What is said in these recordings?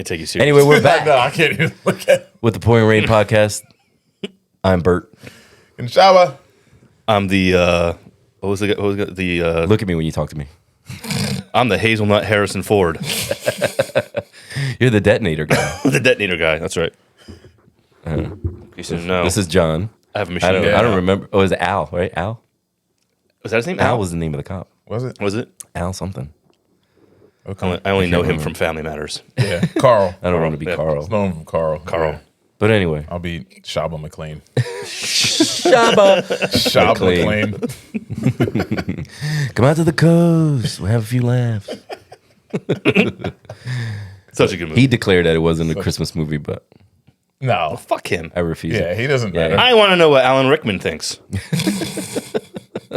can't take you seriously. Anyway, we're back No, I can't even look at it. with the Pouring Rain podcast. I'm Bert. In the shower. I'm the what was the Look at me when you talk to me. I'm the hazelnut Harrison Ford, You're the detonator guy. the detonator guy. That's right. You said no. This is John. I have a I machine don't, gun. I don't remember. Oh, is it Al, right? Al? Was that his name? Al was the name of the cop. Was it? Was it? Al something. Okay. I only know him from Family Matters. Yeah. Carl. I don't want to be Yeah. Carl. Known from Carl. Carl. Yeah. But anyway. I'll be Shaba McLean. Shaba. Shaba McLean. McLean. Come out to the coast. We'll have a few laughs. Such a good movie. He declared that it wasn't a Christmas movie, but No. Fuck him. I refuse Yeah, it. he doesn't Yeah. matter. I want to know what Alan Rickman thinks.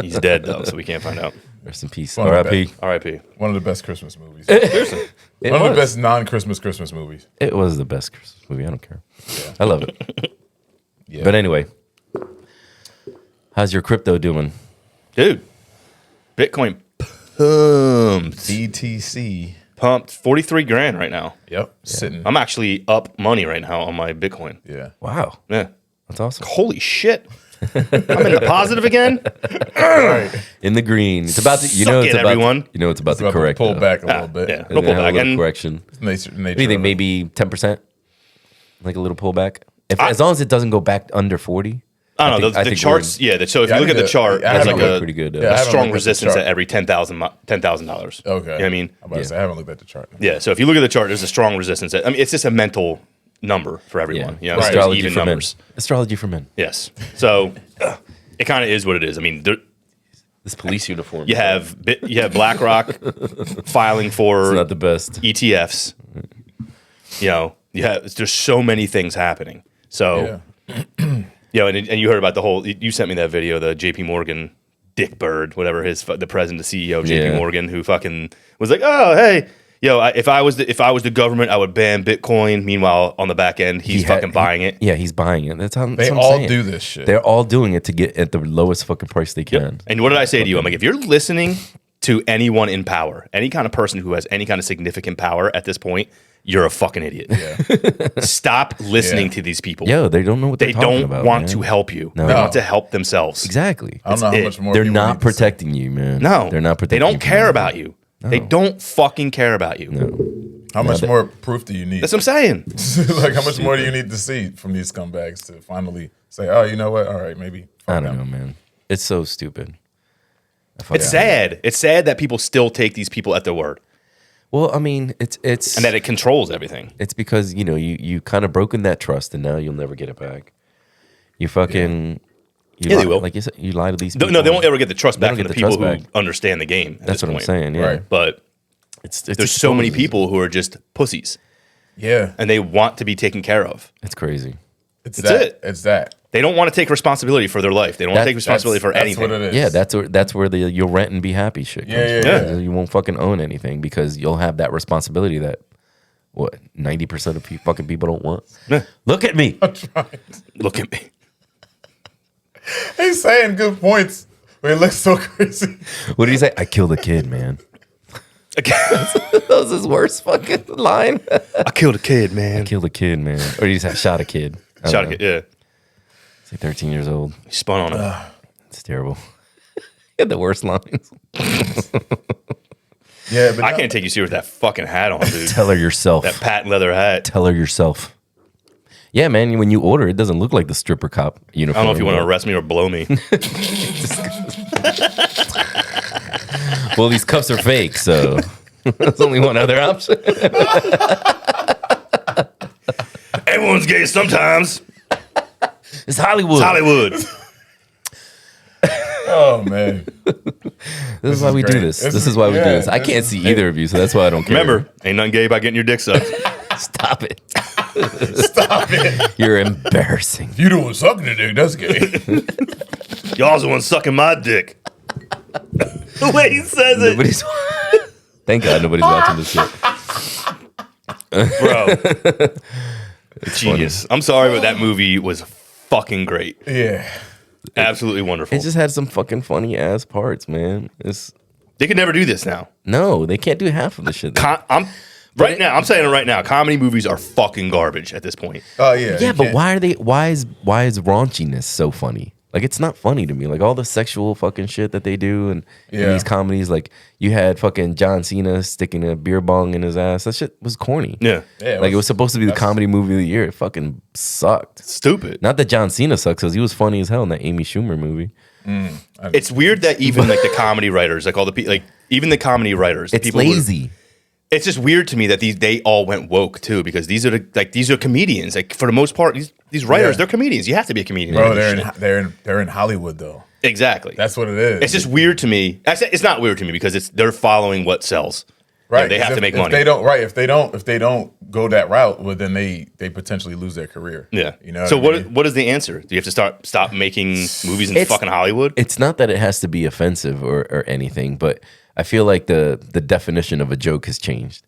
He's dead though, so we can't find out. Rest in peace. Well, R.I.P. R.I.P. One of the best Christmas movies. Seriously. It One of the was. best non-Christmas Christmas movies. It was the best Christmas movie. I don't care. I love it. Yeah. But anyway, how's your crypto doing? Dude, Bitcoin pumped. DTC. Pumped 43 grand right now. Yep. Sitting. I'm actually up money right now on my Bitcoin. Yeah. Wow, Yeah. that's awesome. Holy shit. I'm in the positive again. In the green. It's about to. You Suck know, it, it's about. everyone. You know, it's about It's to about to correct. pull though. back a little bit. Yeah. It's No gonna have pullback. a little And correction. Nature, What do you think? of it. Maybe 10%, like a little pullback. As long as it doesn't go back under 40. I don't know. I The think charts, yeah. So if Yeah, you I look at think the chart, I there's haven't like looked a, pretty good. Yeah, I a haven't strong looked at the resistance chart. at every $10,000. Okay. You know what I mean? I'm about to say, I haven't looked at the chart. Yeah. So if you look at the chart, there's a strong resistance. I mean, it's just a mental number for everyone. You know, Right. there's Astrology even for numbers. men. Astrology for men. Yes. So it kind of is what it is. I mean, This police uniform. you have BlackRock filing It's for not the best. ETFs. You know, there's so many things happening. So, Yeah. you know, and you heard about the whole. You sent me that video, the J.P. Morgan, Dick Bird, whatever the president, the CEO of J.P. Yeah. Morgan, who fucking was like, oh hey, yo, if I was the government, I would ban Bitcoin. Meanwhile, on the back end, he's fucking buying it. Yeah, he's buying it. That's how They I'm all saying. do this shit. They're all doing it to get at the lowest fucking price they can. And what did I say to you? I'm like, if you're listening to anyone in power, any kind of person who has any kind of significant power at this point, you're a fucking idiot. Stop listening Yeah. to these people. Yo, they don't know what They they're talking don't about. want man. to help you. No. They No. want to help themselves. Exactly. I don't know how it. much more They're people not need to say. protecting you, man. No, they're not protecting. They don't you from care anything. about you. They don't fucking care about you. How much more proof do you need? That's what I'm saying. Like, how much more do you need to see from these scumbags to finally say, oh, you know what? All right, maybe. I fuck don't them. know, man. It's so stupid. It's sad. It's sad that people still take these people at their word Well, I mean, it's and that it controls everything. it's because you kind of broken that trust, and now you'll never get it back. You fucking you Yeah, lie, they will. Like you said, you lie to these people. No, they won't ever get the trust back don't from get the the people trust who back. understand the game. That's what I'm saying. Yeah, Right. But it's there's so many exposed. people who are just pussies Yeah. and they want to be taken care of. It's crazy. It's That's that. it. It's that. They don't want to take responsibility for their life. They don't want to That- take responsibility for That's anything. what it is. Yeah, that's where the you'll rent and be happy shit comes Yeah, from. yeah. You won't fucking own anything because you'll have that responsibility that 90% of fucking people don't want. Yeah. Look at me. Look at me. He's saying good points, but he looks so crazy. What did he say? I killed a kid, man. That was his worst fucking line. I killed a kid, man. Killed a kid, man. Or did he say shot a kid? I don't Shot a know. kid. Yeah. He's like 13 years old. He spun on him. It's terrible. He had the worst lines. Yeah, but I can't take you serious with that fucking hat on, dude. Tell her yourself. That patent leather hat. Tell her yourself. Yeah, man. When you order, it doesn't look like the stripper cop I uniform. don't know if you want to arrest me or blow me. Well, these cups are fake, so there's only one other option. Everyone's gay sometimes. It's Hollywood. It's Hollywood. Oh man. This is why we do great. this. This This is- is why we do yeah, this. I this can't is- see either of you, so that's why I don't care. Remember, ain't nothing gay about getting your dick sucked. Stop it. Stop it. You're embarrassing. You doing sucking a dick, that's gay. Y'all's the one sucking my dick. The way he says it. Nobody's. Thank God nobody's watching this shit. Bro. Genius. I'm sorry, but that movie was fucking great. Yeah. Absolutely wonderful. It just had some fucking funny ass parts, man. It's They could never do this now. no, they can't do half of the shit. Right now, I'm saying it right now. Comedy movies are fucking garbage at this point. Oh yeah. Yeah, you but can't- why is raunchiness so funny? Like, it's not funny to me. Like, all the sexual fucking shit that they do in Yeah. these comedies. Like, you had fucking John Cena sticking a beer bong in his ass. That shit was corny. Yeah. Yeah, Like, it was supposed to be the that's- comedy movie of the year. It fucking sucked. Stupid. Not that John Cena sucks, because he was funny as hell in that Amy Schumer movie. It's weird that even like the comedy writers, like all the people, like even the comedy writers, the It's people who- lazy. it's just weird to me that they all went woke too, because these are comedians. Like for the most part, these writers, Yeah. they're comedians. You have to be a comedian. Bro, to do shit. they're in Hollywood though. Exactly. That's what it is. It's just weird to me. It's not weird to me because they're following what sells. right. They have to make money. If they don't go that route, well, then they potentially lose their career. Yeah. You know. So what I mean? what is the answer? Do you have to stop making movies in It's- fucking Hollywood? It's not that it has to be offensive or anything, but I feel like the definition of a joke has changed.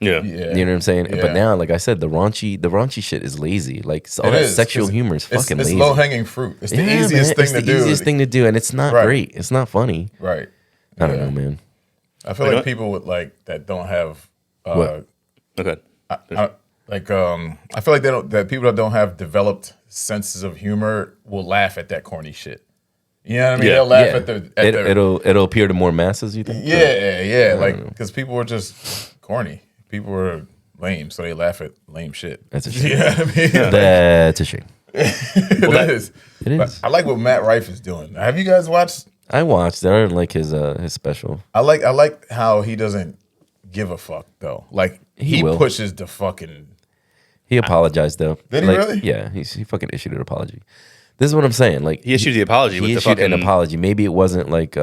Yeah. Yeah. You know what I'm saying? Yeah. But now, like I said, the raunchy shit is lazy. Like, all It that is. sexual It's- humor is fucking it's lazy. low hanging fruit. It's the Yeah, easiest man, thing it's to the do. easiest thing to do, and it's not Right. great. It's not funny. Right. I don't Yeah. know, man. I feel You know like people with like that don't have What? Okay. I feel like that people that don't have developed senses of humor will laugh at that corny shit. You know what I mean? Yeah. They'll laugh Yeah. at the It'll appear to more masses. You think? yeah, like because people were just corny. People were lame, so they laugh at lame shit. That's a shame. You know what I mean? That's a shame. It is. It But is. I like what Matt Rife is doing. Have you guys watched? I watched. I didn't like his special. I like how he doesn't give a fuck though. Like He he will. pushes the fucking. He apologized though. Did he Like, really? Yeah, he fucking issued an apology. This is what I'm saying. Like, He issued the apology he with the issued fucking an apology. Maybe it wasn't like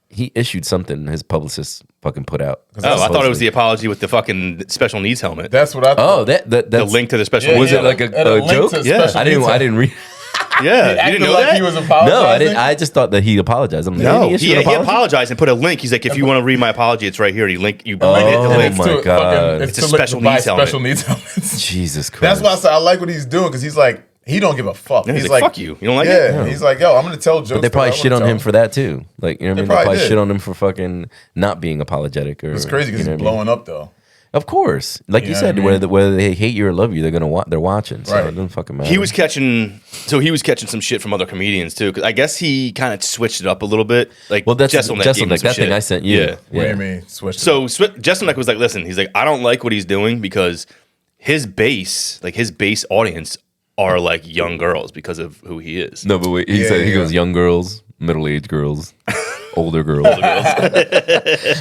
he issued something his publicist fucking put out. Oh, I thought it was the apology with the fucking special needs helmet. That's what I. Oh, thought. that's The link to the special. Yeah, was yeah, it like a and a link joke? to Yeah. special I didn't. needs I didn't read. Yeah, you acted didn't know like that? he was apologizing. No, I didn't. I just thought that he apologized. I'm like, No, did he issue an apology? apologized and put a link. He's like, if you want to read my apology, it's right here. You link. You Oh, hit the link. my to God. It's a to special buy needs helmet. special needs helmets. Jesus Christ. That's why I said I like what he's doing because he's like he don't give a fuck. Yeah, he's like, fuck you. You don't like it? yeah, he's like, yo, I'm gonna tell jokes. But they probably that I shit wanna on him tell. for that too. Like, you know what I mean? They probably probably did. shit on him for fucking not being apologetic. Or It's crazy because you know he's what I mean? blowing up though. Of course, like you know said, what I mean? whether they hate you or love you, they're watching. So Right. it doesn't fucking matter. He was catching some shit from other comedians too. 'Cause I guess he kind of switched it up a little bit. Like, well. That's Jesselneck just gave him like some that thing shit. I sent you. Yeah. What do you mean? Switch. So Jesselneck was like, listen, he's like, I don't like what he's doing because his base audience are like young girls because of who he is. No, but wait, he Yeah, said he yeah. goes young girls, middle-aged girls, older girls.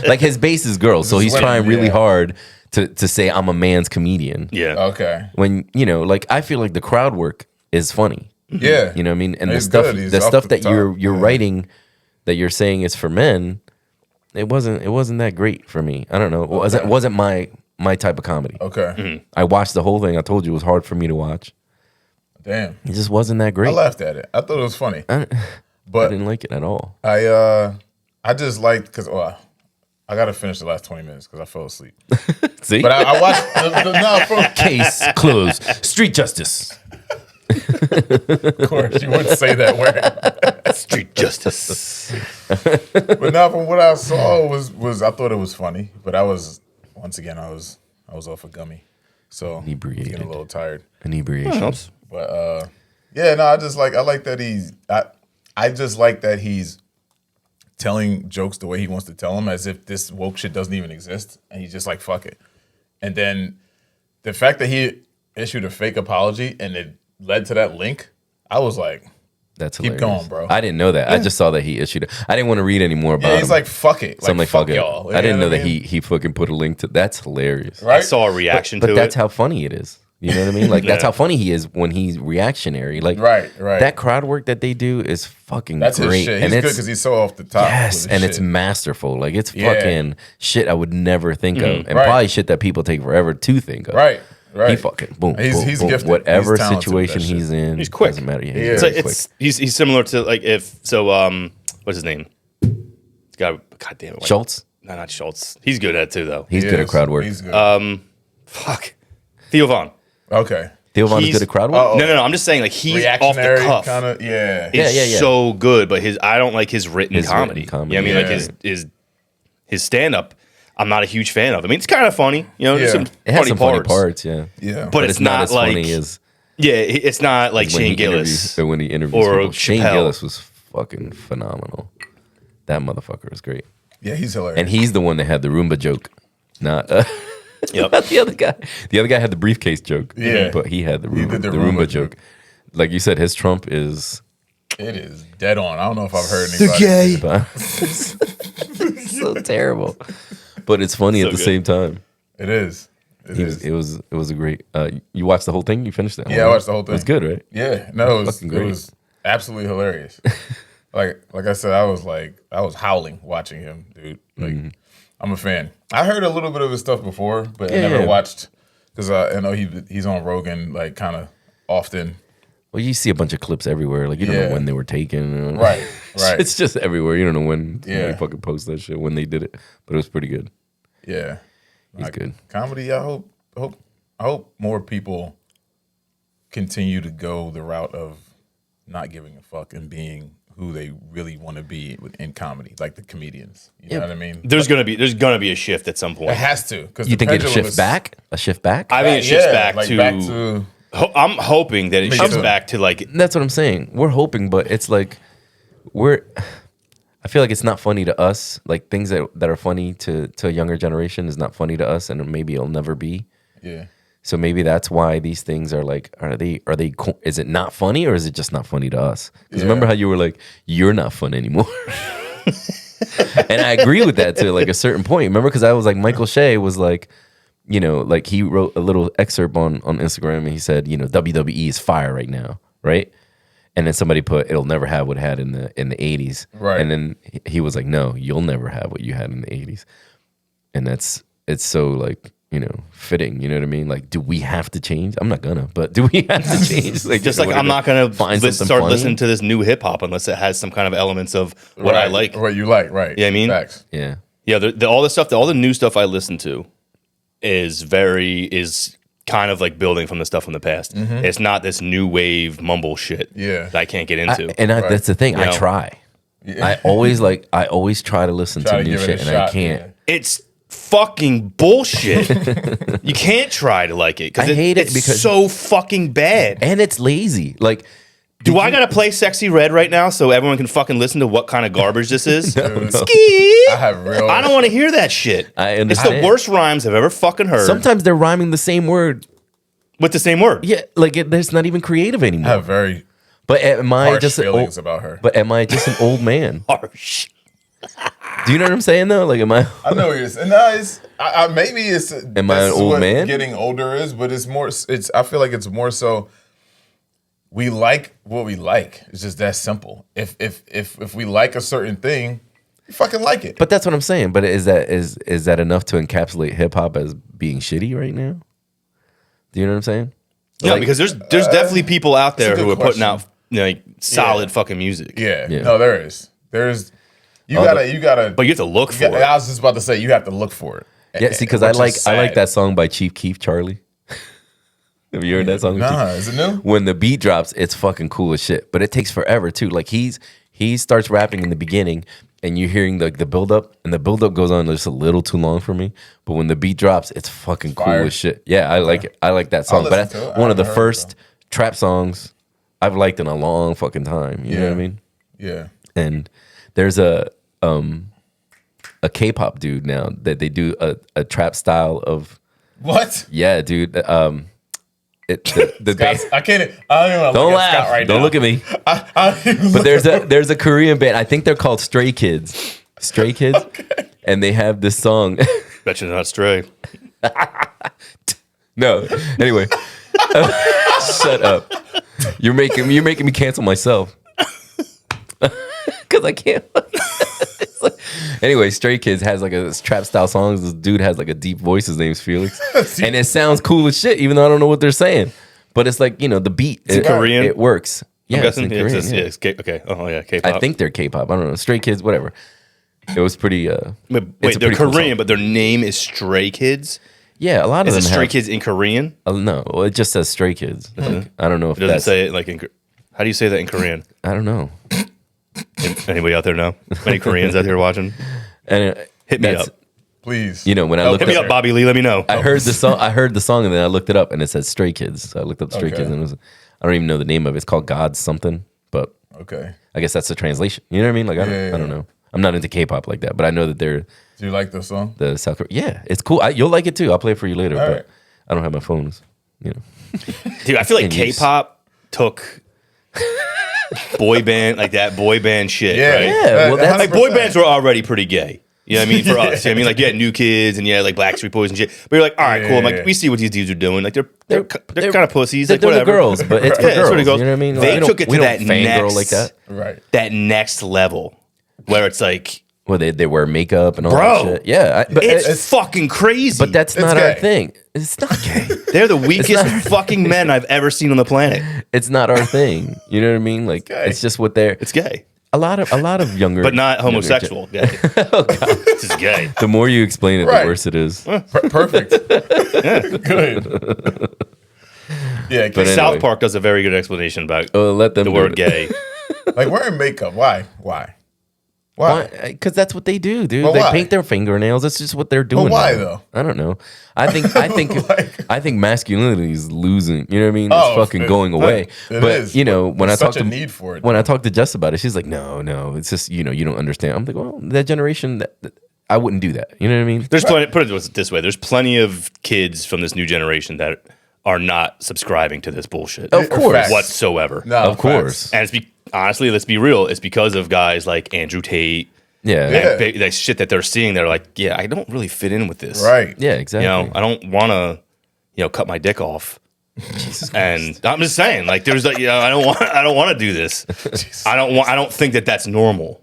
Like, his base is girls, so he's women, trying really yeah. hard to say I'm a man's comedian. Yeah. okay. When like I feel like the crowd work is funny. Yeah. You know what I mean? And He's the stuff good. He's the off stuff the that top. you're Yeah. writing that you're saying is for men, it wasn't that great for me. I don't know. It wasn't my type of comedy. Okay. I watched the whole thing. I told you it was hard for me to watch. Damn. It just wasn't that I great. laughed at it. I thought it was funny, I but didn't like it at all. I just liked because I got to finish the last 20 minutes because I fell asleep. See? But I watched no, from Case closed. Street justice. of course you wouldn't say that word. Street justice. But now from what I saw was I thought it was funny, but I was once again I was off a gummy, so I was Inebriated. getting a little tired. Inebriation. Helps. But yeah, no, I like that I just like that he's telling jokes the way he wants to tell them, as if this woke shit doesn't even exist, and he's just like fuck it. And then the fact that he issued a fake apology and it led to that link, I was like, That's Keep hilarious. going, bro. I didn't know that. I just saw that he issued it. I didn't want to read any more about yeah, him. he's like fuck it, So I'm like, fuck fuck it. y'all. I didn't know what that I mean? he fucking put a link to. That's hilarious. right. I saw a reaction But to that's it. how funny it is. You know what I mean? Like that's Yeah. how funny he is when he's reactionary. Like Right. that crowd work that they do is fucking That's great. his shit. He's and good it's because he's so off the top. yes, with his and it's shit. masterful. Like it's Yeah. fucking shit I would never think of, and Right. probably shit that people take forever to think of. right. Right. He fucking boom. He's- boom, he's boom. gifted. Whatever He's talented with situation that shit. he's in, He's quick. Doesn't matter. Yeah, Yeah. he's So very it's he's similar to like what's his name? This guy, God damn it, Schultz. No, not Schultz. He's good at it too, though. He's He good at is. crowd work. He's good. Fuck. Theo Vaughn. Okay. Theo Von is he's- good at crowd work. Oh. No. I'm just saying, like he's off the Reactionary cuff. kind of. Yeah. Is Yeah. so good, but I don't like his written His written comedy. comedy. Yeah, I mean, Yeah. like his stand up. I'm not a huge fan of. I mean, it's kind of funny, there's some It has funny some parts. funny parts, yeah. Yeah. But it's not as like funny as it's not like when Shane he Gillis. interviews, when he interviews or people. Shane Chappelle. Gillis was fucking phenomenal. That motherfucker was great. Yeah, he's hilarious. And he's the one that had the Roomba joke, not Yep. not the other guy. The other guy had the briefcase joke. Yeah. But he had the He Roomba, did the the Roomba Roomba joke. joke. Like you said, his Trump is it is dead on. I don't know if I've heard anybody. so terrible. But it's funny So at the good. same time. It is. It was a great you watched the whole thing? You finished it? Yeah, I watched the whole thing. It's good, right? Yeah, no, Fucking it great. was absolutely hilarious. like I said, I was howling watching him, dude. Like I'm a fan. I heard a little bit of his stuff before, but I Yeah, never yeah. watched because I know he's on Rogan like kind of often. Well, you see a bunch of clips everywhere. Like you don't Yeah. know when they were taken. Right, right. It's just everywhere. You don't know when Yeah. they fucking post that shit when they did it. But it was pretty good. Yeah, He's good. Comedy. I hope more people continue to go the route of not giving a fuck and being who they really want to be in comedy, like the comedians. You know what I mean? There's gonna be a shift at some It point. has to because You think it shifts back? A shift back? I think it shifts back like to. back to I'm hoping that it Me shifts too. back to like That's what I'm saying. We're hoping, but it's like I feel like it's not funny to us. Like things that are funny to a younger generation is not funny to us, and maybe it'll never be. yeah. So maybe that's why these things are like, is it not funny or is it just not funny to us? Because remember how you were like, you're not fun anymore. And I agree with that to like a certain point. Remember, because I was like, Michael Shea was like, like he wrote a little excerpt on Instagram and he said, WWE is fire right now, right? And then somebody put, it'll never have what it had in the 80s. Right. And then he was like, no, you'll never have what you had in the 80s. And it's so like, fitting, you know what I mean? Like, do we have to change? I'm not gonna, but do we have to change? Like, just in like order I'm not gonna find something start funny? listening to this new hip hop unless it has some kind of elements of what I Right. like. What you like, right? Yeah, I mean? Facts. Yeah. Yeah, all the new stuff I listen to is kind of like building from the stuff from the past. It's not this new wave mumble shit. Yeah. that I can't get into. That's the thing. You know? I try. Yeah. I always try to listen Try to to new give it a shit, and I shot, can't. yeah. It's fucking bullshit. You can't try to like it because I hate it it's because- so fucking bad. And it's lazy. Like, Do I gotta play Sexy Red right now so everyone can fucking listen to what kind of garbage this is? Dude, Ski. I have real. I don't want to hear that shit. I It's the understand. worst rhymes I've ever fucking heard sometimes they're rhyming the same word. with the same word. Yeah, like there's not even creative I anymore. have very But am I harsh just an feelings old, about her. But am I just an old man? Harsh. Do you know what I'm saying though? Like, am I? I know it is. And no, it's maybe it's. Am I an this is old what man? Getting older is, but it's more. It's. I feel like it's more so. We like what we like. It's just that simple. If we like a certain thing, you fucking like it. But that's what I'm saying. But is that enough to encapsulate hip hop as being shitty right now? Do you know what I'm saying? Yeah, Like- because there's definitely people out there good who are putting question. out like solid fucking music. yeah. Yeah. No, there is. There's. You gotta. But you have to look for I it. was just about to say you have to look for it. Yeah, see, because Which I is like sad. that song by Chief Keef, Charlie. Have you heard that song? Nah, is it new? When the beat drops, it's fucking cool as shit. But it takes forever too. Like he starts rapping in the beginning, and you're hearing the build up, and the build up goes on just a little too long for me. But when the beat drops, it's fucking cool Fire. as shit. Yeah, I like it. I like that song. But listen to it. that's I one of the haven't heard it, first trap songs I've liked in a long fucking time. You know what I mean? Yeah. And there's a K-pop dude now that they do a trap style of. What? Yeah, dude. The Scott, I can't. I don't even want to don't look laugh. at Scott right Don't now. look at me. I don't even But there's a Korean band. I think they're called Stray Kids. Stray Kids, and they have this song. Bet you're not stray. No, anyway, shut up. You're making me cancel myself because I can't. It's like- anyway, Stray Kids has like a trap style songs. This dude has like a deep voice. His name's Felix, and it sounds cool as shit, even though I don't know what they're saying. But it's like, the beat. It, Korean? It works. Yeah, I'm it's guessing in Korean, yeah. it's okay. Oh yeah, K-pop. I think they're K-pop. I don't know. Stray Kids, whatever. It was pretty. Wait, it's a they're pretty cool Korean, song. but their name is Stray Kids. Yeah, a lot of Is them it Stray have. Kids in Korean? No, well, it just says Stray Kids. I don't know if It doesn't that's. say it like in. How do you say that in Korean? I don't know. Anybody out there know? Any Koreans out here watching? And Hit me that's- up. Please. You know, when I Help looked Hit me up, up, Bobby Lee. Let me know. I heard the song, and then I looked it up, and it said Stray Kids. So I looked up Stray Okay. Kids, and it was, I don't even know the name of it. It's called God something, but Okay. I guess that's the translation. You know what I mean? Like, I don't know. I'm not into K-pop like that, but I know that they're Do you like the song? the South Korea. Yeah, it's cool. You'll like it too. I'll play it for you later, All but right. I don't have my phones. You know, Dude, I feel like In use. K-pop took boy band shit. Yeah. Right? Yeah, well, that's- Like boy bands were already pretty gay. You know what I mean? For us. You know what I mean? Like you had New Kids and you had like Backstreet Boys and shit. But you're like, all right, cool. I'm Yeah. like, we see what these dudes are doing. Like they're kind of pussies. they're Like whatever. the girls, but it's for Yeah, that's what girls. it goes. You know what I mean? They we don't- took it we to don't that fangirl next, like that. Right. that next level where it's like, Well, they wear makeup and all Bro, that shit. Yeah, but it's fucking crazy. but that's It's not our gay. thing. It's not gay. they're the weakest fucking men I've ever seen on the planet. It's not our thing. You know what I mean? Like gay. it's just what they're. It's gay, A lot of younger, but not younger homosexual. Gay. Oh god! This is gay. The more you explain it, Right. the worse it is. Perfect. Good. Yeah. But South anyway. Park does a very good explanation about Let them the do word it. gay. like wearing makeup. Why? Because that's what they do, dude. Well, they why? paint their fingernails. That's just what they're doing. why, now. though? I don't know. I think I think masculinity is losing. You know what I mean? Oh, It's fucking going away. It but is, you know, but when I there's talk such to a need for it. when I talk to Jess about it, she's like, no, it's just you don't understand. I'm like, well, that generation, that I wouldn't do that. You know what I mean? There's plenty. Put it this way: there's plenty of kids from this new generation that are not subscribing to this bullshit Of course. Facts. whatsoever. No, Of course. facts. And honestly, let's be real. It's because of guys like Andrew Tate Yeah. Yeah. and that shit that they're seeing. They're like, yeah, I don't really fit in with this. Right. Yeah, exactly. You know, I don't want to, cut my dick off. And I'm just saying, like, there's like, I don't want to do this. I don't think that that's normal.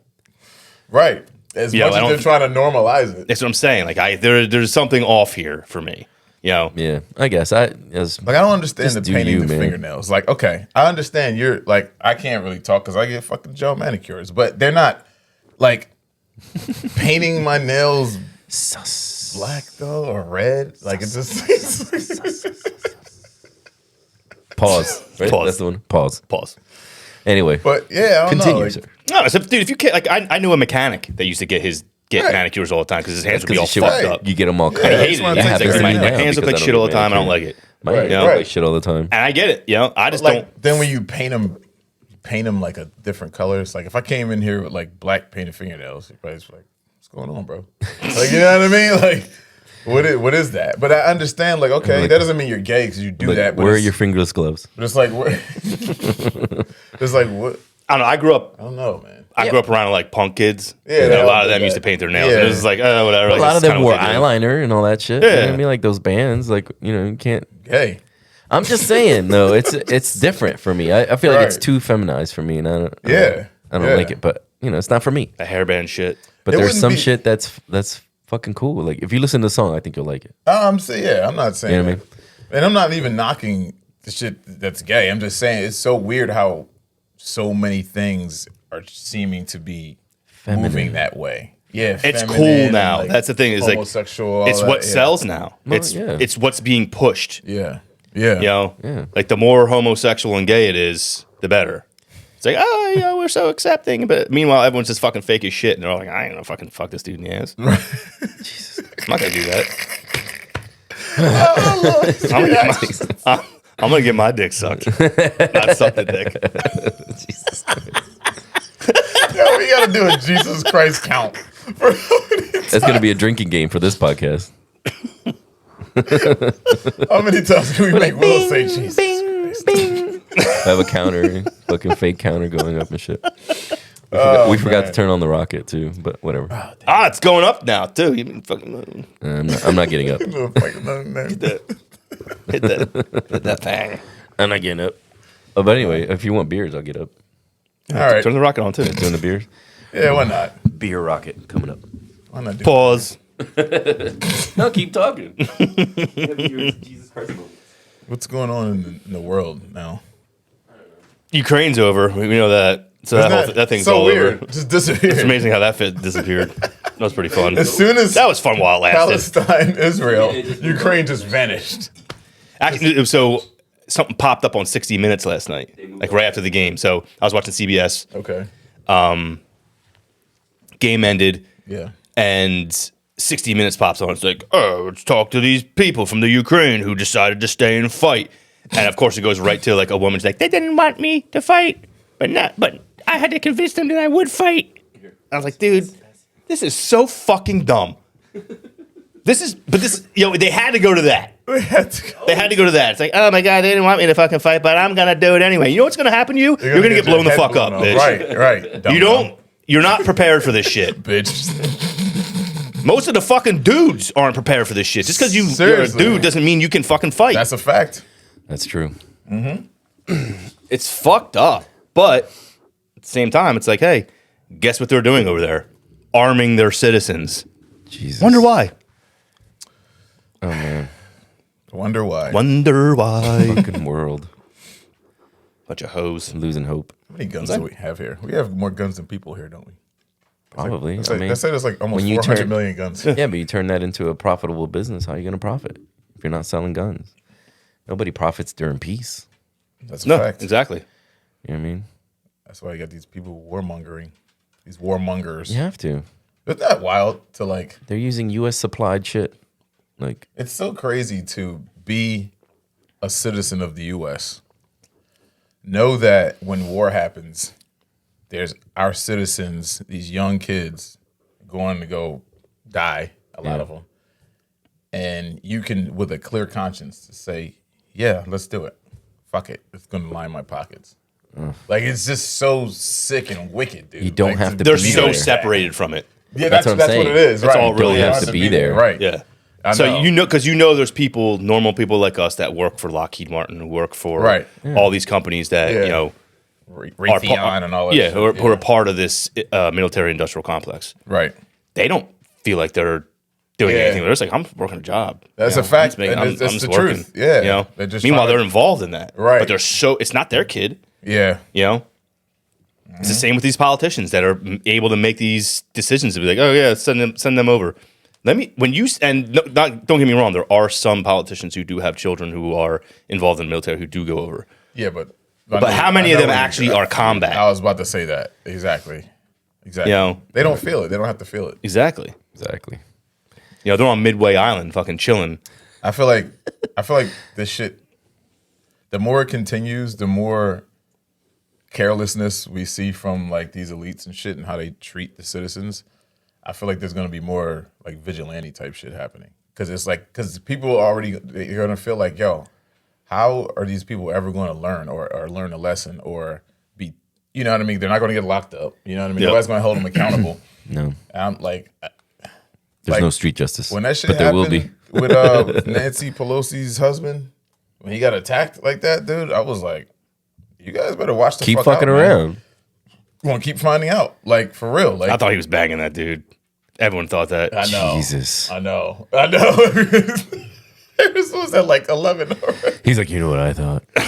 Right. As Yeah, much I as don't- they're trying to normalize it. That's what I'm saying. Like, there's something off here for me. You know, Yeah, I guess I as Like I don't understand Just the do painting you, the man. fingernails. Like, okay, I understand you're like I can't really talk because I get fucking gel manicures, but they're not like painting my nails sus. black though or red. Like it's just Pause. Right? Pause. That's the one. Pause. pause. Anyway, But yeah, I don't continue, know. Like, sir. No, so, dude, if you can't, like, I knew a mechanic that used to get Right. manicures all the time because his hands would be all Because you, fucked Right. up. you get them all Yeah, cut. I that's hated why it. I'm He's saying like, to my me my now, hands look because like I shit don't all the get time. I don't manicures. like it. My Right, hands Yeah. look right. like shit all the time. And I get it. I just don't. like then when you paint them like a different color. It's like if I came in here with like black painted fingernails, you'd probably just be like, "What's going on, bro?" Like you know what I mean? Like what is that? But I understand. Like okay, Like- that doesn't mean you're gay because you do Like, that. But where are it's- your fingerless gloves? But it's like what? It's like what? I don't know. I grew up. I don't know, man. I grew up around like punk kids. Yeah, and they a all lot of do them used that. to paint their nails. Yeah. And it was just like, oh, whatever. A like, lot it's of them kinda wore what they do. eyeliner and all that shit. You know what Yeah. I mean? Like those bands, like, you can't. Hey, I'm just saying, though, it's different for me. I feel like it's Right. too feminized for me, and I don't Yeah. Yeah. like it. But it's not for me. The hairband shit. But It there's wouldn't some be- shit that's fucking cool. Like if you listen to the song, I think you'll like it. I'm saying yeah. I'm not saying You know what that. And I'm not even knocking the shit that's gay. I'm just saying it's so weird how so many things are seeming to be moving that way. Yeah, It's feminine, cool now. like, That's the thing. Is like homosexual. all it's that, what yeah. sells now. Well, It's yeah. it's what's being pushed. Yeah, yeah, You know, Yeah. like the more homosexual and gay it is, the better. It's like, oh, we're so accepting, but meanwhile, everyone's just fucking fake as shit, and they're all like, I ain't gonna fucking fuck this dude in the ass. Jesus, I'm not gonna do that. I'm gonna get my dick sucked, not suck the dick. Jesus. Yo, we gotta do a Jesus Christ count. That's gonna be a drinking game for this podcast. How many times can we make Will say Jesus? I have a counter, fucking fake counter going up and shit. We forgot to man. turn on the rocket too, but whatever. It's going up now too. You mean fucking I'm not getting up. No, fucking nothing there. hit that thing. I'm not getting up. Oh, but anyway, if you want beers, I'll get up. All right. Turn the rocket on too. Doing the beers. Yeah, why not? Beer rocket coming up. Why not do Pause. No, keep talking. Jesus Christ. What's going on in the world now? Ukraine's over. We know that. So that thing's so all weird. over. Just disappeared. It's amazing how that fit disappeared. That was pretty fun. As soon as That was fun while it lasted. Palestine, Israel, Ukraine just vanished. Actually, so something popped up on 60 Minutes last night, like right after the game. So I was watching CBS. Okay. Game ended, Yeah. and 60 Minutes pops on. It's like, oh, let's talk to these people from the Ukraine who decided to stay and fight. And of course, it goes right to like a woman's like, they didn't want me to fight, but I had to convince them that I would fight. I was like, dude, this is so fucking dumb. They had to go to that. They had to go to that. It's like, oh my God, they didn't want me to fucking fight, but I'm going to do it anyway. You know what's going to happen to you? You're going to get blown the fuck up, bitch. Right. You're not prepared for this shit. Bitch. Most of the fucking dudes aren't prepared for this shit. Just because you're a dude doesn't mean you can fucking fight. That's a fact. That's true. It's fucked up. But at the same time, it's like, hey, guess what they're doing over there? Arming their citizens. Jesus. Wonder why. Oh, man. Wonder why. Fucking world. Bunch of hoes. Losing hope. How many guns do we have here? We have more guns than people here, don't we? Probably. They say there's like almost when you 400 million guns. Yeah, but you turn that into a profitable business. How are you going to profit if you're not selling guns? Nobody profits during peace. That's a fact. Exactly. You know what I mean? That's why you got these people warmongering. These warmongers. You have to. Isn't that wild to like... They're using U.S. supplied shit. Like, it's so crazy to be a citizen of the U.S. Know that when war happens, there's our citizens, these young kids, going to go die, a lot of them. And you can, with a clear conscience, say, yeah, let's do it. Fuck it. It's going to line my pockets. Like, it's just so sick and wicked, dude. You don't have to They're be so there. separated from it. Yeah, That's that's what I'm what saying. it is. That's right. all it really You don't is. have to be there. Right. Yeah. I So know. because there's people, normal people like us that work for Lockheed Martin, who work for all these companies that Yeah. Raytheon and all that shit. who are part of this military-industrial complex. Right. They don't feel like they're doing anything. They're just like, I'm working a job. That's You a know, fact. I'm And that's just the working. truth. Yeah. You know? They're just Meanwhile, trying to- they're involved in that. Right. But it's not their kid. Yeah. You know? It's the same with these politicians that are able to make these decisions to be like, oh yeah, send them over. Don't get me wrong, there are some politicians who do have children who are involved in the military who do go over. Yeah, but how many of them actually are combat? I was about to say that. Exactly. You know? They don't feel it. They don't have to feel it. Exactly. Exactly. You know, they're on Midway Island fucking chilling. I feel like this shit, the more it continues, the more carelessness we see from like these elites and shit and how they treat the citizens. I feel like there's going to be more like vigilante type shit happening. Because people already, they're going to feel like, yo, how are these people ever going to learn or learn a lesson or be, you know what I mean? They're not going to get locked up. You know what I mean? Yep. Nobody's going to hold them accountable. No. And I'm like, There's no street justice. when that shit but there happened will be. with Nancy Pelosi's husband, when he got attacked like that, dude, I was like, you guys better watch the Keep fuck fucking out, man. around. We're gonna keep finding out, like for real. Like I thought he was bagging that dude. Everyone thought that. I know, Jesus. I know. It was at like 11 already. He's like, you know what I thought? I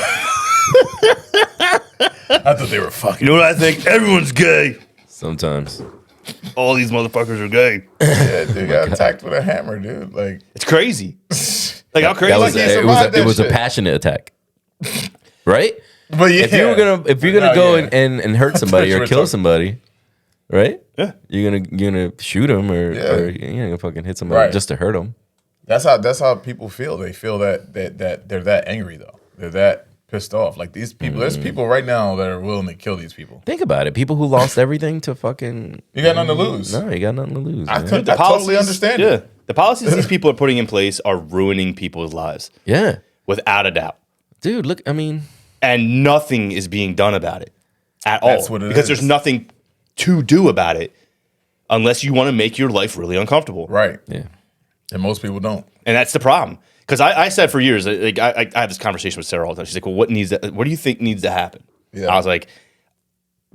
thought they were fucking. You know what I think? Everyone's gay. Sometimes. All these motherfuckers are gay. Yeah, dude, got attacked with a hammer, dude. Like It's crazy. Like how crazy That was he is survived that? that it was a shit. passionate attack. Right? but yeah, If you're gonna No, go yeah. and hurt somebody you or were kill talking- somebody, right? Yeah. You're gonna shoot him or Yeah. you're gonna fucking hit somebody Right. just to hurt him. That's how people feel. They feel that they're that angry though. They're that pissed off. Like these people, there's people right now that are willing to kill these people. Think about it. People who lost everything to fucking You got nothing to lose. no, you got nothing to lose. I man. could- I totally understand Yeah. it. The policies these people are putting in place are ruining people's lives Yeah, without a doubt. dude. Look, I mean, And nothing is being done about it at That's all. what it because is. there's nothing to do about it unless you want to make your life really uncomfortable. Right. yeah, And most people don't. And that's the problem. Because I said for years, like I have this conversation with Sarah all the time. She's like, well, what do you think needs to happen? Yeah. I was like,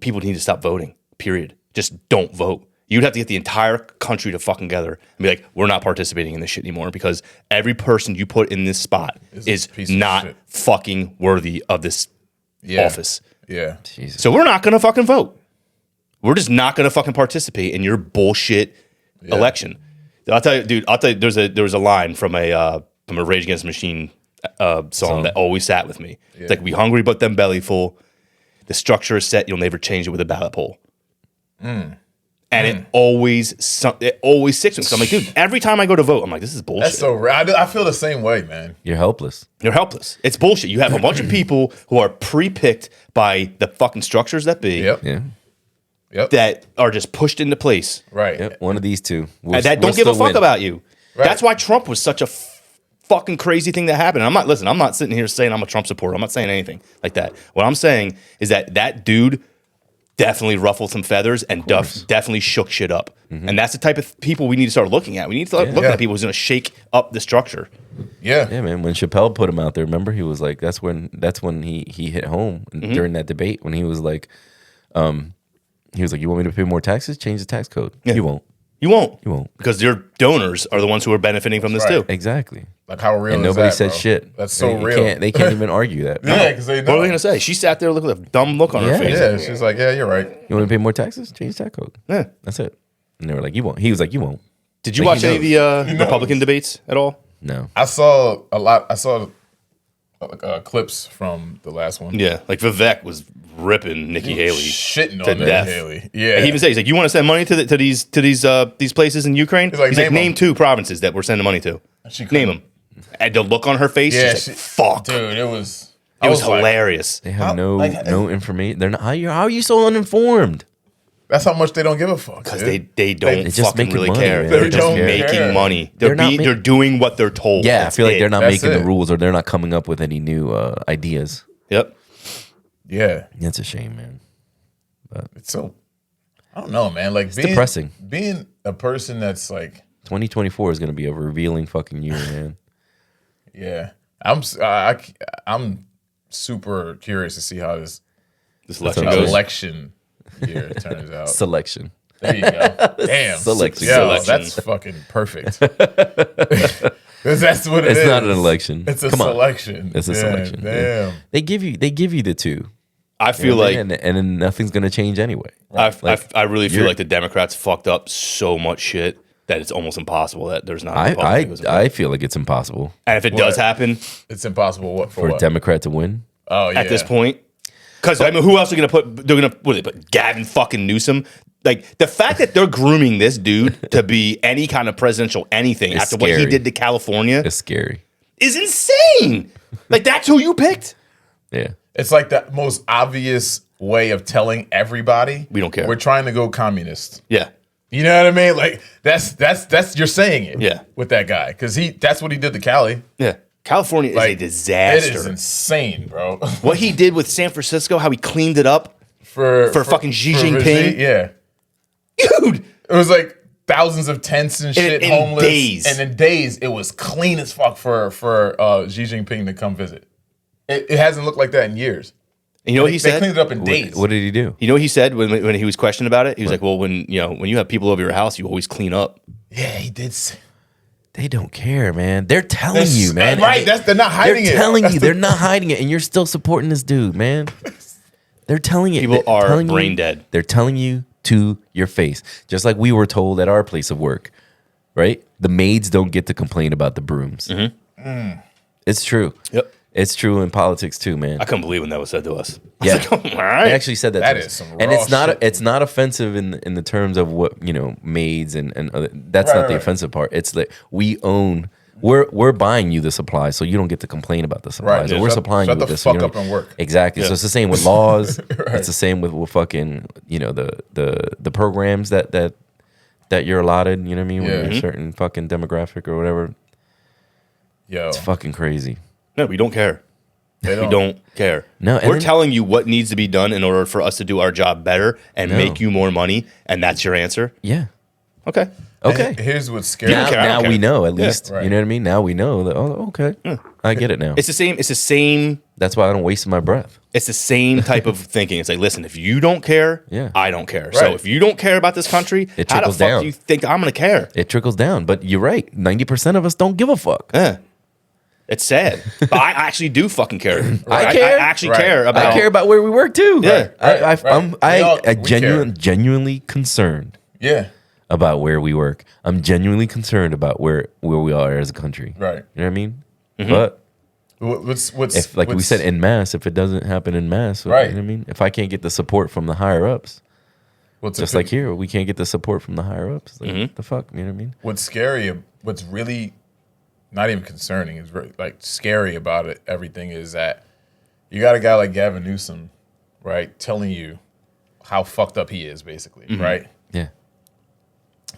people need to stop voting, period. Just don't vote. You'd have to get the entire country to fucking together and be like, we're not participating in this shit anymore because every person you put in this spot is a piece of not shit. fucking worthy of this Yeah. office. Yeah. Jesus. So we're not going to fucking vote. We're just not going to fucking participate in your bullshit election. I'll tell you, dude. There was a line from a Rage Against the Machine song that always sat with me. It's like, "We hungry but them belly full. The structure is set. You'll never change it with a ballot poll." And it always sticks with me. So I'm like, dude, every time I go to vote, I'm like, this is bullshit. That's so rare. I feel the same way, man. You're helpless. You're helpless. It's bullshit. You have a bunch of people who are pre-picked by the fucking structures that be Yep. Yeah. Yep. that are just pushed into place. Right. Yep. One of these two. And that don't give a fuck about you. Right. That's why Trump was such a fucking crazy thing that happened. I'm not sitting here saying I'm a Trump supporter. I'm not saying anything like that. What I'm saying is that dude definitely ruffled some feathers and definitely shook shit up. And that's the type of people we need to start looking at. We need to start looking at people who's going to shake up the structure. Yeah. Yeah, man. When Chappelle put him out there, remember he was like, that's when he hit home during that debate when he was like, you want me to pay more taxes? Change the tax code. Yeah. You won't. You won't. You won't. Because your donors are the ones who are benefiting from this Right. too. Exactly. Like how real And is nobody that, said bro? shit. That's so They real. can't even argue that. Yeah, because they know. What are they going to say? She sat there with a dumb look on her Yeah. face. Yeah, she's like, yeah, you're right. You want to pay more taxes? Change the tax code. Yeah. That's it. And they were like, you won't. He was like, you won't. Did you Like, watch he any of the Republican debates at all? No. I saw a lot. I saw clips from the last one. Yeah. Like Vivek was ripping Nikki Haley. Shitting to on Nikki death. Haley. Yeah. He even said, he's like, you want to send money to these places in Ukraine? He's like, name name 'em. 2 provinces that we're sending money to. She Name them. And the look on her face, Yeah, she's like, fuck. Dude, it was. It was like, hilarious. They have How- no like, no information. They're not. How are you so uninformed? That's how much they don't give a fuck. Because dude. they don't They're just fucking making really money, care. man. They're They just don't making care. money. They're not They're doing what they're told. Yeah, I That's feel like it. they're not That's making it. the rules or they're not coming up with any new ideas. Yep. Yeah, It's a shame, man. it's so. I don't know, man. Like being depressing. Being a person that's like, 2024 is going to be a revealing fucking year, man. yeah, I'm super curious to see how this This election That's goes. election year turns out. Selection. There you go. Damn. Selection. Yo, Selection. that's fucking perfect. 'Cause that's what it is. It's not an election. It's a Come on. selection. It's a Yeah, selection. Damn. They give you the two. I You feel know what I like mean? and then nothing's going to change anyway. I really feel you're- like the Democrats fucked up so much shit that it's almost impossible that there's not. a I Republican who goes in. I feel like it's impossible And if it does What? happen It's impossible. What for a what? Democrat to win. Oh yeah. at this point, because I mean, who else are going to put? They're going to what? They put Gavin fucking Newsom. Like the fact that they're grooming this dude to be any kind of presidential anything It's after what he scary. did to California It's scary. is insane. Like that's who you picked. Yeah. It's like the most obvious way of telling everybody We don't care. We're trying to go communist. Yeah. You know what I mean? Like that's you're saying it. Yeah. With that guy because that's what he did to Cali. Yeah. California is a Like disaster. It is insane, bro. What he did with San Francisco, how he cleaned it up, for fucking Xi for Jinping? yeah. dude. It was like thousands of tents and shit, in homeless. days. And in days, it was clean as fuck for Xi Jinping to come visit. It hasn't looked like that in years. And you know what he They said? cleaned it up in days. What did he do? You know what he said when he was questioned about it? He was like, "Well, when you have people over your house, you always clean up." Yeah, he did. They don't care, man. They're telling you, man. Right, they're not hiding They're it. telling That's you. They're not hiding it, and you're still supporting this dude, man. They're telling you. People they're are telling brain you- dead. They're telling you to your face, just like we were told at our place of work, right? The maids don't get to complain about the brooms. It's true. Yep. It's true in politics too, man. I couldn't believe when that was said to us. Yeah. All right. They actually said that. That to is us. some and raw it's not shit. it's not offensive in the terms of what maids and other, that's Right, not the right. offensive part. It's that we're buying you the supply, so you don't get to complain about the supply. Right, So yeah, we're shut- supplying shut you with the this. so you fuck don't- up and work. Exactly. Yeah. So it's the same with laws. It's the same with fucking the programs that you're allotted. You know what I mean? When Yeah. you're a certain fucking demographic or whatever. Yo, It's fucking crazy. No, we don't care. they We don't care. No, and we're then- telling you what needs to be done in order for us to do our job better and No. make you more money, and that's your answer. Yeah. Okay. Okay. Here's what's scary. Now, care, I don't now care. we know at least. right. You know what I mean? Now we know that. Oh, okay. I get it now. It's the same. It's the same. That's why I don't waste my breath. It's the same type of thinking. It's like, listen, if you don't care, Yeah. I don't care. So Right. if you don't care about this country, It how the trickles fuck down. do you think I'm gonna care? It trickles down. But you're right. 90% of us don't give a fuck. Yeah. It's sad, but I actually do fucking care. I care. I actually Right. care about. I care about where we work too. Yeah. Right, right. We all- we Genuinely concerned Yeah, about where we work. I'm genuinely concerned about where we are as a country. right. You know what I mean? Mm-hmm. But What's if, like we what's- said, in mass, if it doesn't happen in mass, Right. you know what I mean? If I can't get the support from the higher ups, What's Just like here, we can't get the support from the higher ups. Like, what the fuck? You know what I mean? What's scary, what's really not even concerning, is really, like scary about it. Everything is that you got a guy like Gavin Newsom, right, telling you how fucked up he is, basically, right? Yeah.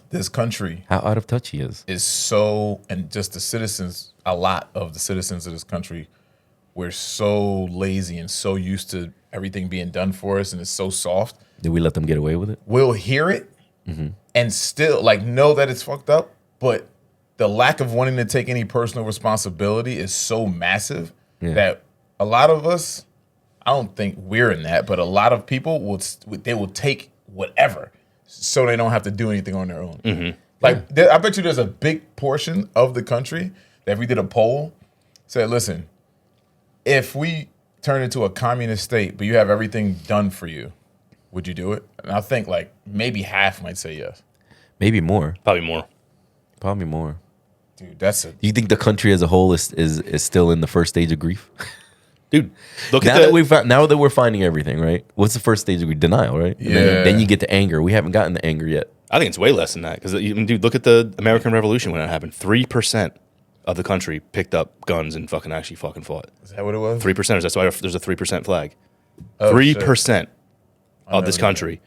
This country How out of touch he is. so, and just the citizens, a lot of the citizens of this country, we're so lazy and so used to everything being done for us, and it's so soft. Did we let them get away with it? We'll hear it and still like know that it's fucked up, but the lack of wanting to take any personal responsibility is so massive that a lot of us, I don't think we're in that, but a lot of people will take whatever so they don't have to do anything on their own. Like I bet you there's a big portion of the country that if we did a poll, said, listen, if we turn into a communist state, but you have everything done for you, would you do it? And I think like maybe half might say yes. Maybe more. Probably more. Probably more. Dude, that's a Do you think the country as a whole is still in the first stage of grief? Dude, look now at now that we're finding everything, right? What's the first stage of grief? Denial, right? And Yeah. then you get to anger. We haven't gotten to anger yet. I think it's way less than that. Because, dude, look at the American Revolution when it happened. 3% of the country picked up guns and fucking actually fucking fought. is that what it was? 3%. That's why there's a 3% flag. Oh, 3% of this country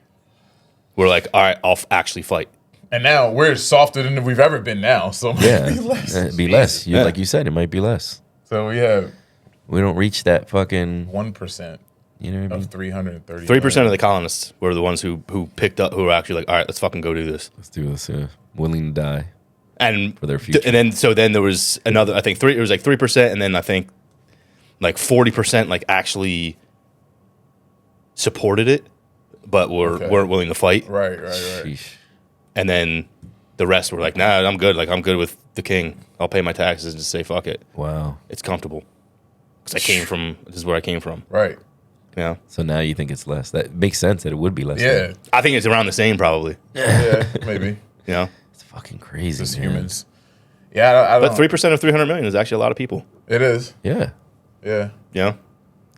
were like, all right, I'll actually fight. And now we're softer than we've ever been now. So it Yeah. might be less. It'd be less. Yeah. Like you said, it might be less. So we have We don't reach that fucking, 1% you know what I mean? of 330. 3% of the colonists were the ones who picked up, who were actually like, all right, let's fucking go do this. Let's do this. Willing to die. And For their future. And then there was another, I think it was like 3%, and then I think like 40% like actually supported it, but weren't willing to fight. Right. Sheesh. And then the rest were like, nah, I'm good. Like, I'm good with the king. I'll pay my taxes and just say, fuck it. Wow. It's comfortable. Because this is where I came from. Right. You know? So now you think it's less. That makes sense that it would be less. Yeah. I think it's around the same, probably. Yeah, maybe. You know? It's fucking crazy. Just man. humans. Yeah, I don't. But 3% of 300 million is actually a lot of people. It is. Yeah. Yeah. You know?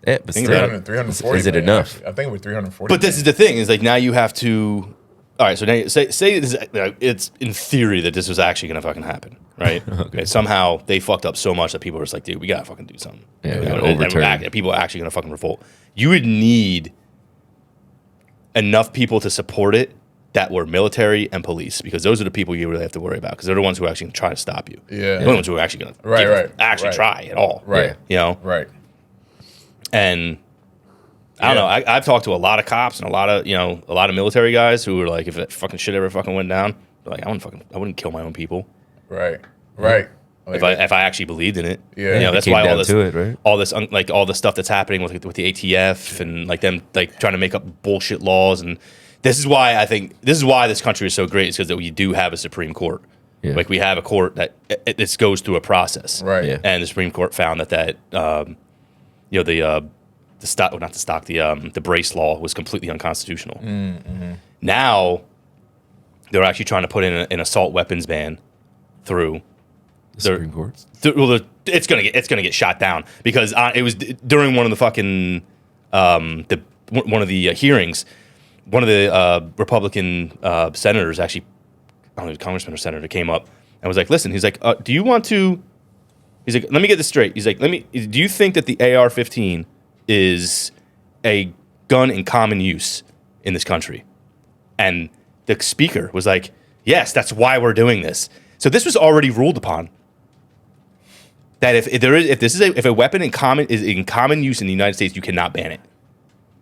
Yeah, but Think still, about it. 340. is it million, enough? actually. I think we're 340. But this is the thing, is like now you have to. All right, so now say this, it's in theory that this was actually going to fucking happen, right? Okay. Somehow they fucked up so much that people are just like, dude, we got to fucking do something. Yeah, You we know, gotta overturn. people are actually going to fucking revolt. You would need enough people to support it that were military and police, because those are the people you really have to worry about, because they're the ones who are actually going to try to stop you. Yeah. They're the ones who are actually going to Right. try at all. Right. You know? Right. And I don't know. I've talked to a lot of cops and a lot of military guys who were like, if that fucking shit ever fucking went down, they're like, I wouldn't kill my own people Right. Like, if I actually believed in it. Yeah. You know, It that's came why all down this, to it, right? all this, like all the stuff that's happening with the ATF and like them like trying to make up bullshit laws, and this is why this country is so great, is because we do have a Supreme Court. Yeah. Like we have a court that this goes through a process. Right. Yeah. And the Supreme Court found that the brace law was completely unconstitutional. Mm-hmm. Now they're actually trying to put in an assault weapons ban through. The Supreme Court. It's gonna get shot down, because it was during one of the fucking one of the hearings. One of the Republican senators, actually, I don't know, congressman or senator, came up and was like, "Listen," he's like, "Do you want to?" He's like, "Let me get this straight." He's like, Do you think that the AR-15 is a gun in common use in this country?" And the speaker was like, "Yes, that's why we're doing this." So this was already ruled upon. That if a weapon is in common use in the United States, you cannot ban it.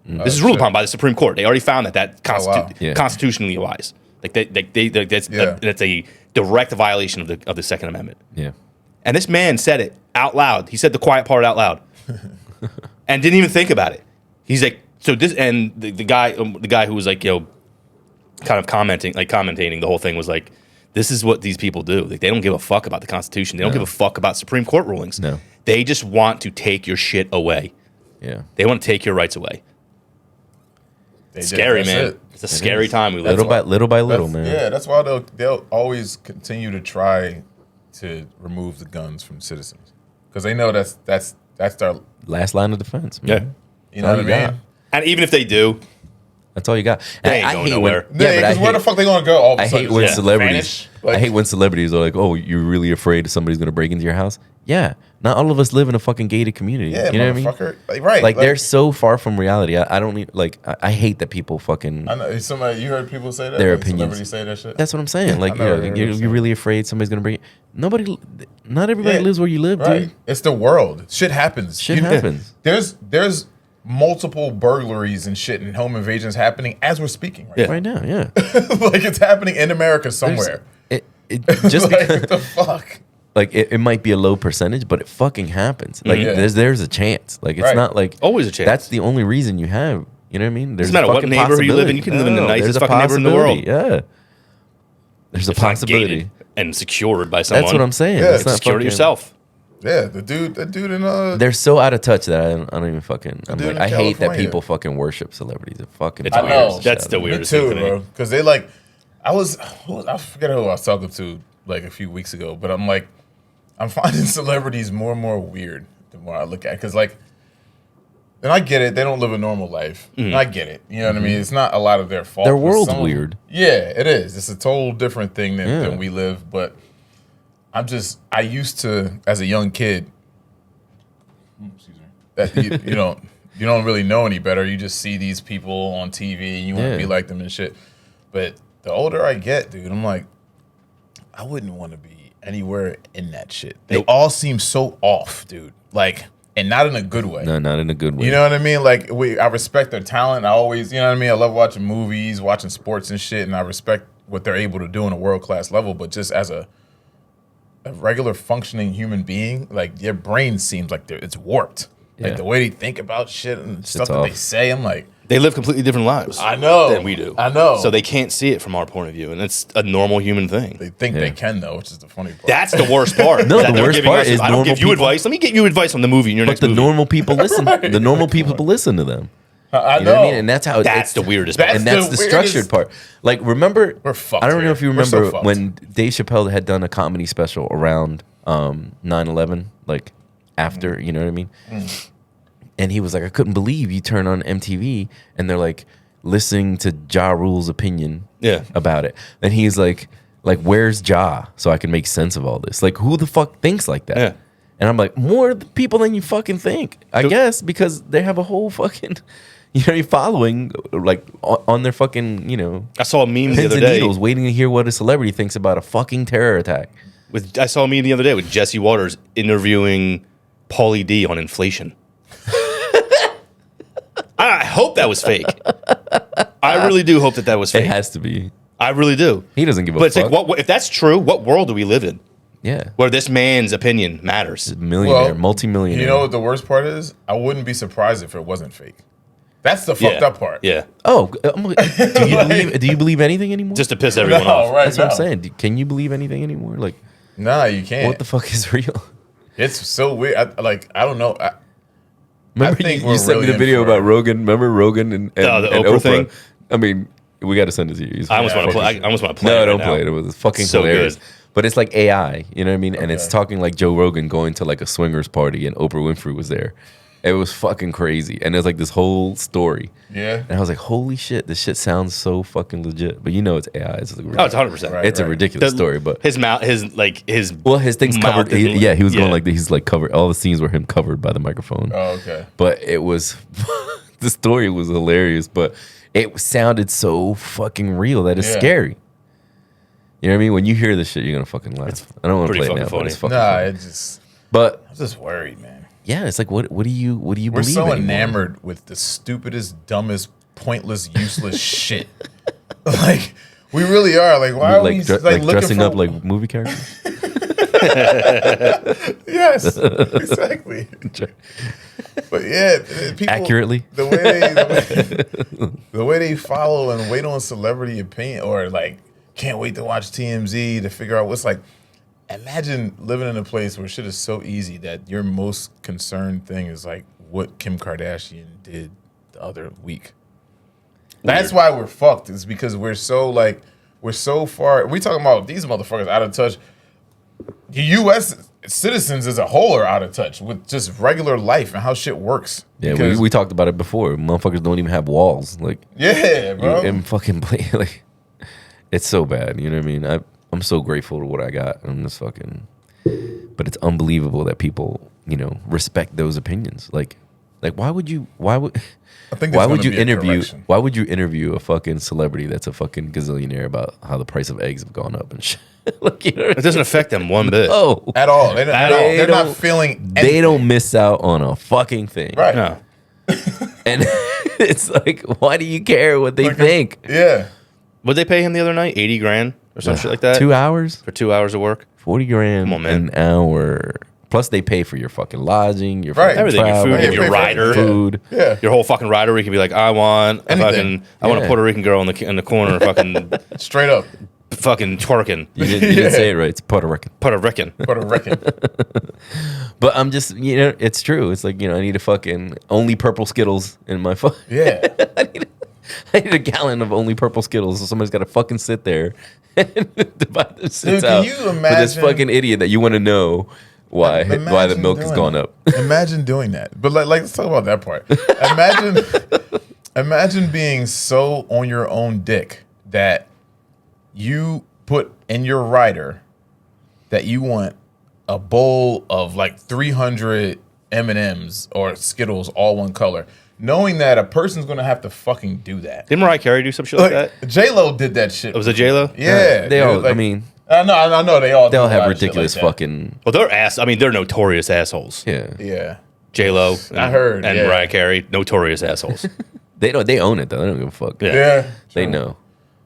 This is ruled upon by the Supreme Court. They already found that Yeah. constitutionally wise. That's a direct violation of the Second Amendment. Yeah. And this man said it out loud. He said the quiet part out loud, and didn't even think about it. He's like, so this, and the guy who was like, kind of commentating the whole thing was like, this is what these people do. Like, they don't give a fuck about the Constitution. They don't give a fuck about Supreme Court rulings. No. They just want to take your shit away. Yeah. They want to take your rights away. They did. Scary, That's man. it. It's a scary time we live Little in. by little, That's- man. Yeah, that's why they'll always continue to try to remove the guns from citizens, because they know that's their, Last line of defense, man. Yeah. you know what I you got. mean? And even if they do, That's all you got. They And ain't I going hate nowhere. when, yeah, but I where the hate, fuck they gonna go? All of a I sudden? hate when Just celebrities. vanish? Like, I hate when celebrities are like, "Oh, you're really afraid somebody's gonna break into your house." Yeah, not all of us live in a fucking gated community. yeah, you know what I mean? motherfucker. Like, right? Like they're so far from reality. I don't need like I hate that people fucking. I know somebody. You heard people say that. Their Like, opinions. Celebrities say that shit. That's what I'm saying. Like, never heard you're, them say you're it. really afraid somebody's gonna break. Nobody, not everybody Yeah, lives where you live, right. dude. It's the world. Shit happens. Shit happens. There's multiple burglaries and shit and home invasions happening as we're speaking right Right now, yeah. now. Like it's happening in America somewhere. It just Like, because, what the fuck? like it might be a low percentage, but it fucking happens. Like Yeah. there's a chance. Like it's Right. not like Always a chance. That's the only reason you have. You know what I mean? There's Doesn't matter a what fucking neighborhood you live in, you can live in the possibility. nicest There's a fucking neighborhood in the world. possibility, Yeah. There's a It's not possibility. gated and secured by someone. That's what I'm saying. Yeah, It's not Secure fucking- yourself. Yeah, the dude in They're so out of touch that I don't even fucking. I'm dude like, in I hate that California. people fucking worship celebrities. It fucking. It's I weird. know. That's the me weirdest too, thing to me. bro. Because they like, I forget who I was talking to like a few weeks ago, but I'm like, I'm finding celebrities more and more weird the more I look at, because like, and I get it, they don't live a normal life. And I get it, you know what I mean. It's not a lot of their fault. Their but world's some- weird. Yeah, it is. It's a total different thing Yeah. than we live. But I used to, as a young kid, that you don't really know any better. You just see these people on TV and you want to Yeah. be like them and shit. But the older I get, dude, I'm like, I wouldn't want to be anywhere in that shit. They Nope. all seem so off, dude. Like, and not in a good way. No, not in a good way. You know what I mean? Like, I respect their talent. I always, you know what I mean? I love watching movies, watching sports and shit, and I respect what they're able to do on a world class level. But just as a regular functioning human being, like their brain seems like it's warped. Like Yeah. the way they think about shit and stuff that off. they say, I'm like, They live completely different lives. I know. Than we do. I know. So they can't see it from our point of view, and it's a normal human thing. they think Yeah. they can though, which is the funny part. That's the worst part. No, That the they're worst giving part us- is I don't give you normal people- advice. Let me get you advice on the movie in your But next the movie. normal people listen. The normal people listen to them. I You know what I mean? And that's how That's it's the weirdest That's part. and that's the the structured weirdest- part. Like, remember, We're fucked I don't know here. if you We're so remember fucked. when Dave Chappelle had done a comedy special around 9/11, like after, you know what I mean? And he was like, I couldn't believe you turn on MTV and they're like listening to Ja Rule's opinion Yeah. about it. And he's like, where's Ja? So I can make sense of all this. Like, who the fuck thinks like that? Yeah. And I'm like, more people than you fucking think. I guess because they have a whole fucking, following like on their fucking, I saw a meme the pins other and day. needles waiting to hear what a celebrity thinks about a fucking terror attack. I saw a meme the other day with Jesse Waters interviewing Pauly D on inflation. I hope that was fake. I really do hope that was It fake. has to be. I really do. He doesn't give a But it's fuck. like, what if that's true? What world do we live in Yeah. where this man's opinion matters? Millionaire, multimillionaire. You know what the worst part is? I wouldn't be surprised if it wasn't fake. That's the fucked up part. Yeah, Oh, do you believe anything anymore? just to piss everyone No, off. right. That's what I'm now. saying. Can you believe anything anymore? Like, Nah, you can't. what the fuck is real? It's so weird. I don't know. Remember think you we're sent me really the in video for it. about Rogan? Remember Rogan and the and Oprah thing? I mean, we got to send it to you. I almost want to play. I almost want to play. No, it don't right play now. it. It was fucking So hilarious. good. But it's like AI, you know what I mean? And it's Okay. talking like Joe Rogan going to like a swingers party and Oprah Winfrey was there. It was fucking crazy. And there's like this whole story. Yeah. And I was like, holy shit, this shit sounds so fucking legit. But you know it's AI. It's like, Oh, it's 100%. Right. it's a ridiculous story. But his mouth, his well, his thing's mouth covered. isn't Yeah, he was going yeah. like he's like covered. All the scenes were him covered by the microphone. Oh, okay. But it was the story was hilarious, but it sounded so fucking real that it's Yeah. scary. You know what I mean? When you hear this shit, you're gonna fucking laugh. I don't want to pretty play it now, fucking but it's funny. fucking Nah, funny. it just. But I'm just worried, man. yeah, it's like what do you We're believe? so anymore? enamored with the stupidest, dumbest, pointless, useless shit. Like we really are. Like why are we like, like, like looking dressing for, up like movie characters. Yes, exactly. But yeah, people Accurately. the way they follow and wait on celebrity opinion, or like can't wait to watch TMZ to figure out what's like. Imagine living in a place where shit is so easy that your most concerned thing is like what Kim Kardashian did the other week. That's why we're fucked. Is because we're so far. We talking about these motherfuckers out of touch. the U.S. citizens as a whole are out of touch with just regular life and how shit works. Yeah, Because- we talked about it before. Motherfuckers don't even have walls. Like, yeah, bro. and fucking play. Like, it's so bad. You know what I mean? I'm so grateful to what I got. I'm just fucking. But it's unbelievable that people, respect those opinions. Like why would I think why there's would gonna you be a interview? correction. Why would you interview a fucking celebrity that's a fucking gazillionaire about how the price of eggs have gone up and shit? Like, It doesn't affect them one bit. oh, At all. They're They not don't- feeling they anything. don't miss out on a fucking thing. Right. No. And it's like, why do you care what they think? Yeah. What'd they pay him the other night? 80 grand or some shit like that? 2 hours, For 2 hours of work? 40 grand Come on, man. an hour. Plus, they pay for your fucking lodging, your Right. fucking Everything. Your travel, food, Yeah, your pay for rider. everything. food. Yeah. Your whole fucking rider where you can be like, I want a Anything. I want Yeah. a Puerto Rican girl in the corner fucking Straight up. fucking twerking. You didn't say it right. It's Puerto Rican. Puerto Rican. Puerto Rican. But I'm just, it's true. It's like, I need a fucking only purple Skittles in my phone. Yeah. I need a gallon of only purple Skittles. So somebody's got to fucking sit there and divide them shits Dude, can out you for this imagine- fucking idiot that you want to know why the Imagine milk has doing gone that. up. Imagine doing that. But like let's talk about that part. Imagine being so on your own dick that you put in your rider that you want a bowl of like 300 M&Ms or Skittles all one color, knowing that a person's going to have to fucking do that. Didn't Mariah Carey do some shit like Like that? J-Lo did that shit. It was a J-Lo? Yeah. They dude, all, like- I mean, I know they all they'll do a have lot of shit ridiculous like that. fucking, Well, they're notorious assholes. yeah. Yeah. J-Lo I heard, and yeah. Mariah Carey, notorious assholes. They own it though. They don't give a fuck. Yeah. Yeah. They true. know.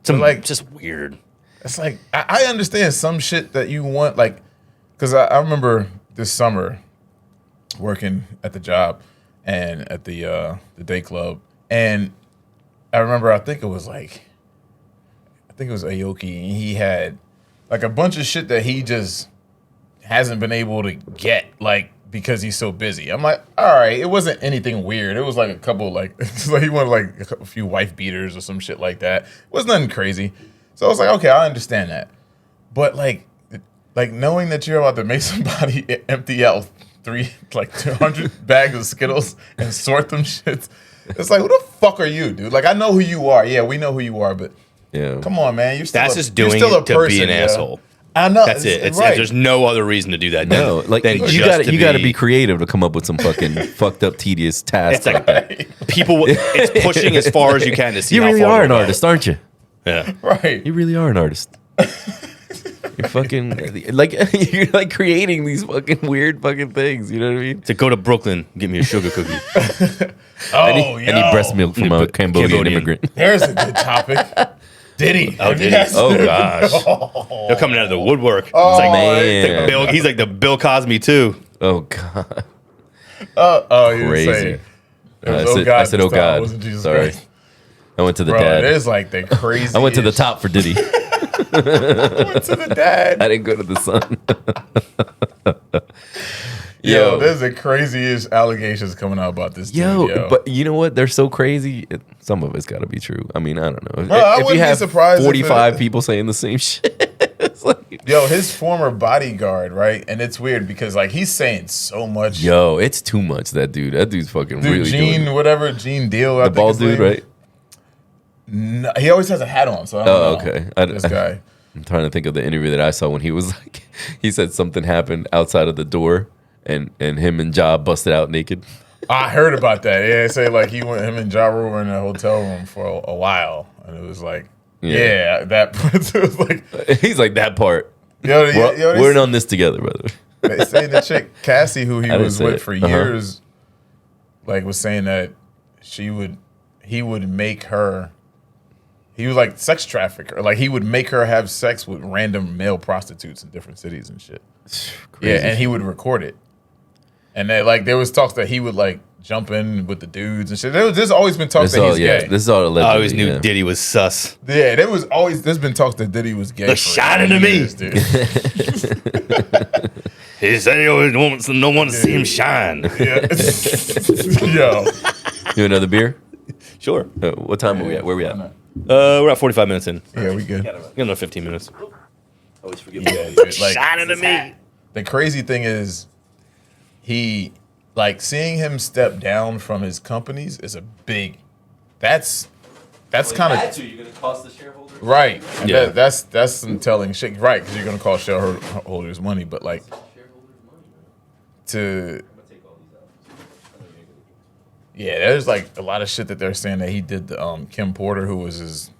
Some like- just weird. It's like I understand some shit that you want, like, because I remember this summer working at the job and at the day club, and I remember I think it was Aoki, and he had like a bunch of shit that he just hasn't been able to get, like, because he's so busy. I'm like, all right, it wasn't anything weird. It was like a couple, like, so he wanted like a few wife beaters or some shit like that. It was nothing crazy. So I was like, okay, I understand that. But like knowing that you're about to make somebody empty out 200 bags of Skittles and sort them shits, it's like, who the fuck are you, dude? Like, I know who you are. Yeah, we know who you are, but Yeah. come on, man. You're still That's a, just you're doing still a it to person, be an yo. asshole. I know. That's it. It's, right. There's no other reason to do that. No, than- like than you just got to be creative to come up with some fucking fucked up, tedious tasks. It's like people. It's pushing as far as you can to see. You how really far are you'll an go. artist, aren't you? Yeah. Right. You really are an artist. You're fucking like you're like creating these fucking weird fucking things. You know what I mean? To go to Brooklyn, get me a sugar cookie. Oh, I need breast milk from a Cambodian immigrant. There's a good topic. Diddy. Oh, did he? Yes. Oh gosh, they're coming out of the woodwork. Oh, It's like, man. Bill, he's like the Bill Cosby too. Oh god, You crazy. Say, it was, I said, this oh time. It god. wasn't Jesus Sorry, Christ. I went to the Bro, dad. it is like the crazy. I went to the top for Diddy. Went to the dad. I didn't go to the son. Yo, there's the craziest allegations coming out about this dude, yo. But you know what? They're so crazy. Some of it's got to be true. I mean, I don't know. Bro, I if you wouldn't be have surprised if 45 it- people saying the same shit, it's like, Yo, his former bodyguard, right? And it's weird because like he's saying so much. yo, it's too much. That dude's fucking Dude, really doing Gene, it. whatever, Gene Deal. I The think bald his dude, name. right? No, he always has a hat on, so I don't Oh, know. okay. This guy. I'm trying to think of the interview that I saw when he was like, he said something happened outside of the door, and him and Job busted out naked. I heard about that. Yeah, they say like him and Ja Rule were in a hotel room for a while, and it was like, Yeah. that it was like, He's like that part. yo, We're in on this together, brother. they say the chick Cassie, who he I didn't was say with it. for Uh-huh. years, like was saying that he would make her. He was like sex trafficker. Like he would make her have sex with random male prostitutes in different cities and shit. Yeah, and he would record it. And then like there was talks that he would like jump in with the dudes and shit. There's always been talks This that all, he's yeah. gay. This is all I allegedly. always knew yeah. Diddy was sus. Yeah, there's been talks that Diddy was gay. Look, for shine into me. years, dude. He said he always wants no one to see him shine. Yeah. Yo. You another beer? Sure. What time are we at? Where we at? We're at 45 minutes in. Yeah, we good. Got another 15 minutes. Yeah, dude, like, Shine into me. the crazy thing is, he like seeing him step down from his companies is a big. That's kind of you're gonna cost the shareholders. right. And Yeah. that's some telling shit, right? Because you're gonna cost shareholders money, but like to. Yeah, there's like a lot of shit that they're saying that he did to Kim Porter, who was his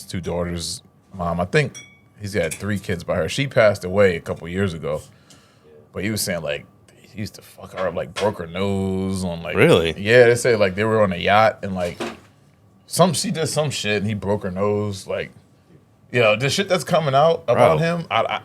two daughters' mom. I think he's got 3 kids by her. She passed away a couple years ago, but he was saying like he used to fuck her up, like broke her nose on like. Really? Yeah, they say like they were on a yacht and like she did some shit and he broke her nose. Like, you know, the shit that's coming out about him. I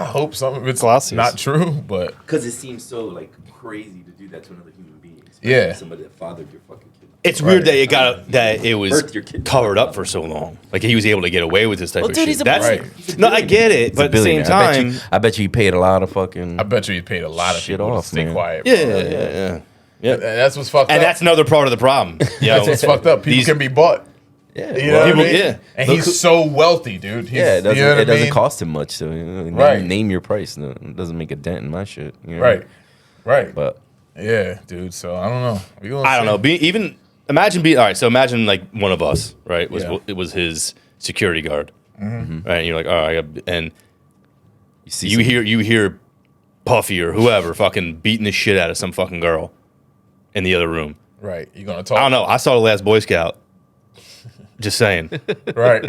hope some of it's Classiest. not true, but Because it seems so like crazy to do that to another human being. especially Yeah. somebody that fathered your fucking kid. It's weird that it was Birth your kid. covered up for so long. Like he was able to get away with this type Well, of dude, shit. he's a That's billionaire. no, I get it, but at the same time, I bet you he paid a lot of fucking. I bet you he paid a lot of Shit people off, to stay man. quiet. yeah, bro. yeah. And that's what's fucked And up. that's another part of the problem. You know, That's what's fucked up. People these- can be bought. Yeah, You know well, what I people- mean? yeah. And Look he's so wealthy, dude. He's, yeah, it doesn't, you know what it I doesn't mean? cost him much. So name, Right. name your price. No, it doesn't make a dent in my shit. You know? Right. But Yeah, dude. So I don't know. We gonna I don't see. know. Imagine being all right. So imagine like one of us, right? Yeah. It was his security guard, Mm-hmm. right? And you're like, all right, and you see, you hear Puffy or whoever fucking beating the shit out of some fucking girl in the other room. Right. You're gonna talk. I don't know. I saw The Last Boy Scout. Just saying. Right.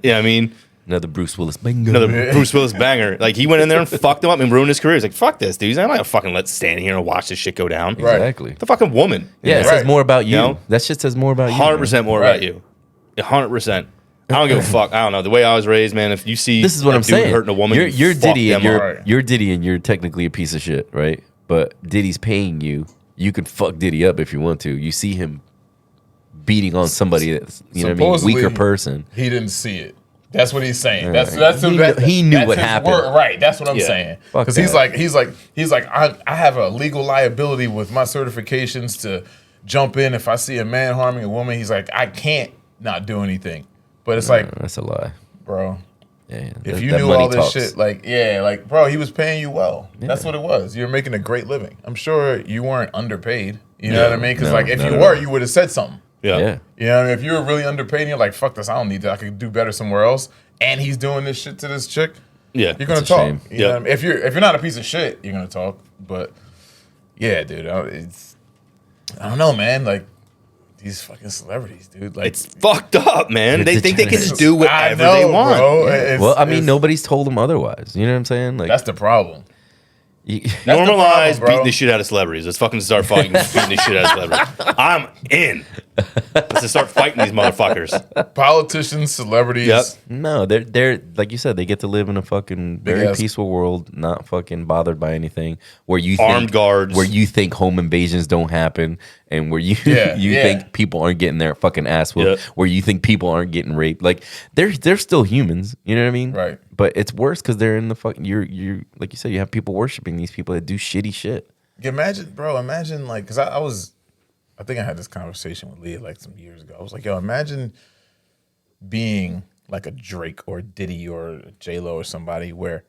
Yeah, I mean, another Bruce Willis bingo. another Bruce Willis banger. Like he went in there and fucked him up and ruined his career. He's like, fuck this, dude. He's like, I'm not gonna fucking stand here and watch this shit go down. Right. Exactly. The fucking woman. Yeah, it Right. says more about you. You know? That shit says more about you. 100% more Right. about you. 100%. I don't give a fuck. I don't know. The way I was raised, man, if you see This is what a I'm dude saying. hurting a woman, You're fuck Diddy and them you're up. Right. Diddy and you're technically a piece of shit, right? But Diddy's paying you. You can fuck Diddy up if you want to. You see him beating on somebody that's Supposedly, weaker person. He didn't see it. That's what he's saying. That's He knew that's what his happened. word. Right. That's what I'm Yeah. saying. Fuck Because that. he's like I have a legal liability with my certifications to jump in if I see a man harming a woman. He's like, I can't not do anything. But it's like, That's a lie. bro, Yeah, if you knew all this shit, like, yeah, like, bro, he was paying you well. That's what it was. You're making a great living. I'm sure you weren't underpaid. You know what I mean? Because No, like, if not you at were, all. you would have said something. Yeah. Yeah. You know what I mean? If you were really underpaid and you're like, fuck this, I don't need that. I could do better somewhere else. And he's doing this shit to this chick. Yeah. You're gonna It's a talk. shame. You know what I mean? If you're not a piece of shit, you're gonna talk. But yeah, dude, I don't know, man. Like these fucking celebrities, dude. Like It's fucked up, man. They think they can just do I whatever know, they want. bro. Well, I mean, It's- nobody's told him otherwise. You know what I'm saying? Like, That's the problem. you- That's the Normalize problem, bro. beating the shit out of celebrities. Let's fucking start fighting beating the shit out of celebrities. I'm in. Let's just start fighting these motherfuckers. Politicians, celebrities. Yep. no, they're like you said, they get to live in a fucking very ass- peaceful world, not fucking bothered by anything. Where you Armed think, guards. where you think home invasions don't happen, and where you Yeah, you yeah. think people aren't getting their fucking ass whooped, Yep. where you think people aren't getting raped. Like they're still humans. You know what I mean? Right. But it's worse because they're in the fucking. You're like you said, you have people worshiping these people that do shitty shit. Imagine like, because I think I had this conversation with Leah like some years ago. I was like, yo, imagine being like a Drake or Diddy or J-Lo or somebody where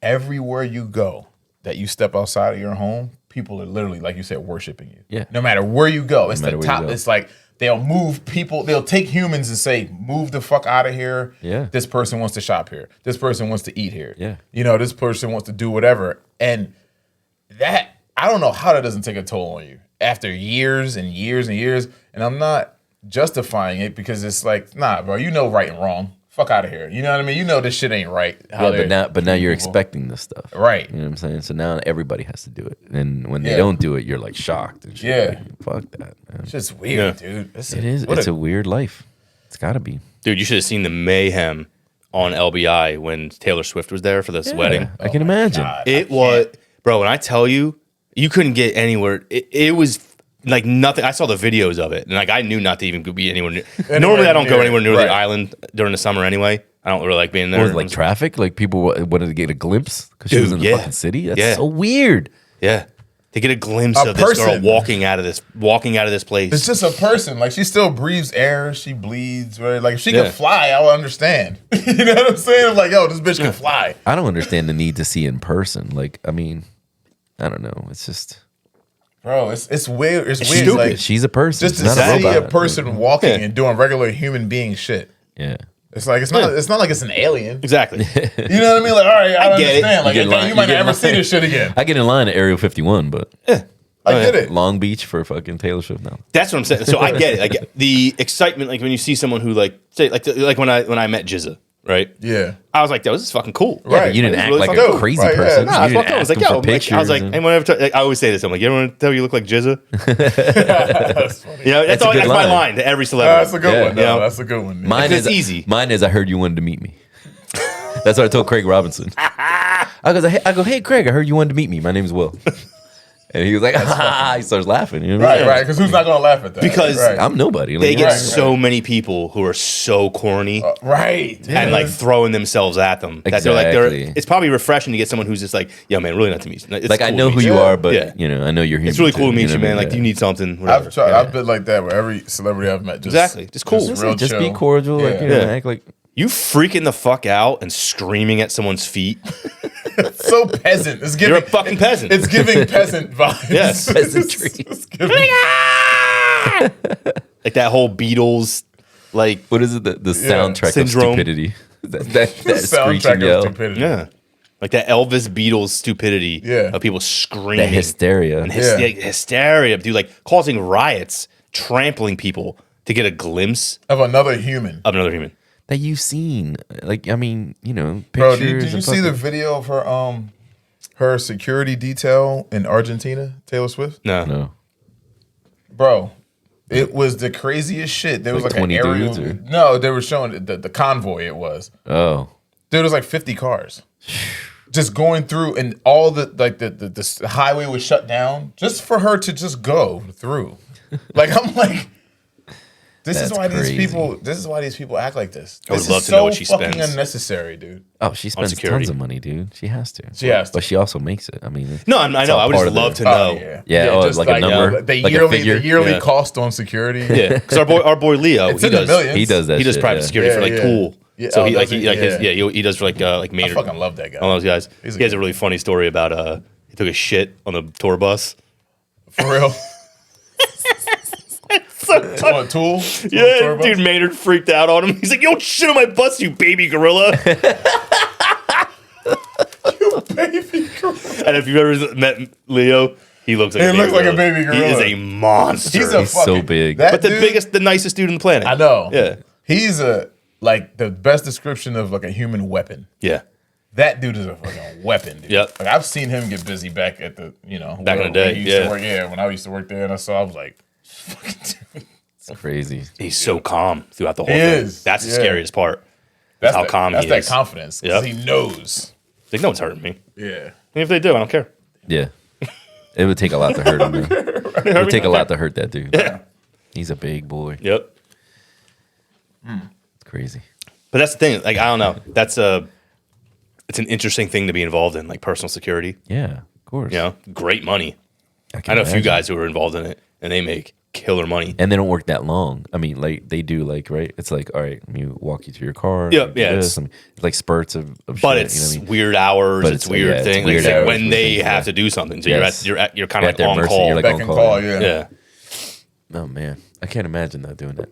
everywhere you go that you step outside of your home, people are literally, like you said, worshiping you. Yeah. No matter where you go. It's the matter where you top. go. It's like they'll move people. They'll take humans and say, move the fuck out of here. Yeah. This person wants to shop here. This person wants to eat here. Yeah. You know, this person wants to do whatever. And that, I don't know how that doesn't take a toll on you after years and years and years. And I'm not justifying it because it's like, nah, bro, you know right and wrong. Fuck out of here. You know what I mean? You know this shit ain't right. how Yeah, they're but now you're treating people. expecting this stuff. Right. You know what I'm saying? So now everybody has to do it. And when Yeah. they don't do it, you're like shocked and shit. Yeah. Like, fuck that, man. It's just weird, Yeah. dude. It is. It's a weird life. It's got to be. Dude, you should have seen the mayhem on LBI when Taylor Swift was there for this wedding. I can imagine. God. It was, bro, when I tell you, you couldn't get anywhere. It was like nothing. I saw the videos of it, and like I knew not to even be anywhere near. Normally, I don't go near it, anywhere near right. the island during the summer anyway. I don't really like being there. Was it like traffic? Like people wanted to get a glimpse because she Dude, was in the yeah. fucking city? That's Yeah. so weird. Yeah. to get a glimpse A of this girl person. walking out of this place. It's just a person. Like, she still breathes air. She bleeds. Right? Like, if she Yeah. could fly, I would understand. You know what I'm saying? Like, yo, this bitch can fly. I don't understand the need to see in person. Like, I mean, I don't know. It's just Bro, it's weird. It's weird. stupid. Like, she's a person. just She's to not a see a robot. person walking Yeah. and doing regular human being shit. Yeah. It's like it's not like it's an alien. exactly. You know what I mean? Like, all right, I get it. understand. Like, You get okay, line- you might you get never line. see this shit again. I get in line at Area 51, but I get it. Long Beach for fucking Taylor Swift now. That's what I'm saying. So I get it. I get the excitement, like when you see someone who like say like when I met Jizza, right? Yeah. I was like, yo, this is fucking cool. Right. But you didn't It's act really like fucking a dope. crazy Right, yeah. person. No, No, You I was didn't fucking I was ask like, him yo, for like, pictures. I was like, and- and whenever I always say this, I'm like, you don't want to tell you look like Jizza? That's funny. You know, that's a all. good That's my line. line to every celebrity. That's a good Yeah. one. No, Yeah. that's a good one. Mine It's is easy. Mine is I heard you wanted to meet me. That's what I told Craig Robinson. I go, hey Craig, I heard you wanted to meet me. My name's Will. And he was like, he starts laughing. You know what I Right, mean? right. Because who's not gonna laugh at that? Because right. I'm nobody. They Like, get Right, so many people who are so corny right. and like throwing themselves at them that they're like Exactly. it's probably refreshing to get someone who's just like, yo man, really not to meet you. It's like I cool know to who meet you are, but Yeah. you know, I know you're human. It's really cool to too, meet you, know what I man. mean? Like, do you need something? Whatever. I've tried. I've been like that with every celebrity I've met. Just, Exactly. Just cool. real Just be chill. cordial. Like, you know, Yeah. act like You freaking the fuck out and screaming at someone's feet. So peasant. It's giving. You're a fucking peasant. It's giving peasant vibes. Yes. Peasantry. It's giving, Like that whole Beatles, like what is it? The soundtrack Syndrome. of stupidity. That soundtrack screeching of yell. stupidity. yeah, like that Elvis Beatles stupidity. Yeah. Of people That screaming. hysteria. And Yeah. hysteria, dude, like causing riots, trampling people to get a glimpse Of another human. of another human. That you've seen. Like, I mean, you know, Bro, pictures. did you of see the fucking- video of her security detail in Argentina, Taylor Swift? No. No. Bro, it was the craziest shit. There was Like like an 20 aerial. dudes, or- No, they were showing the convoy. It was. Oh. Dude, it was like 50 cars. Just going through, and all the highway was shut down just for her to just go through. Like, I'm like, this is That's why crazy. these people act like this. I would This love is to know so what she fucking spends. unnecessary, dude. Oh, she spends security. tons of money, dude. She has to. She has to. But she also makes it. I mean, No, I know. all I would part just of love it. to know. Yeah, oh, just like a number? the Like a yearly, figure? the yearly Yeah. cost on security. Yeah, because our boy Leo, It's he in the does millions. he does that. he does shit, private yeah. security for like Yeah, yeah. pool. Yeah, So oh, he does like he? he like his, Yeah. he does for like I Maynard. fucking love that guy. All those guys. He's a He has a good really funny story about he took a shit on the tour bus. For real. On Tool? Yeah, Tour bus? dude, Maynard freaked out on him. He's like, "You don't shit on my bus, you baby gorilla." Baby girl. And if you've ever met Leo, he looks like He a baby looks like a gorilla. baby He gorilla. is a monster. He's a He's so fucking, big. that but the dude- the nicest dude on the planet. I know. Yeah. He's like the best description of like a human weapon. Yeah. That dude is a fucking weapon, dude. Yep. Like, I've seen him get busy back at the, Back in the when day, he used to yeah. work, when I used to work there, and I was like, fucking dude. It's crazy. He's so calm throughout the whole He thing. is, That's the yeah. scariest part. That's how that, calm that's he that is. confidence. 'Cause Yep. he knows. Like, no one's hurting me. Yeah. And if they do, I don't care. Yeah. It would take a lot to hurt him. Though. It would take a lot to hurt that dude. Yeah. He's a big boy. Yep. It's crazy. But that's the thing. Like, I don't know. It's an interesting thing to be involved in, like personal security. Yeah, of course. You know, great money. can I know a few imagine. guys who are involved in it, and they make killer money. And they don't work that long. I mean, like they do, like right. It's like, all right, let me walk you to your car. Yeah, you do yeah, this. it's- I mean, it's like spurts of But shit, it's you know what I mean? weird hours. But It's it's- weird yeah, it's thing. weird Like, hours, when weird they things, have yeah. to do something, so Yes. you're kind of like You're at their on mercy, call. you're like Back on and call, call, yeah. yeah. Yeah. Oh man, I can't imagine not doing that.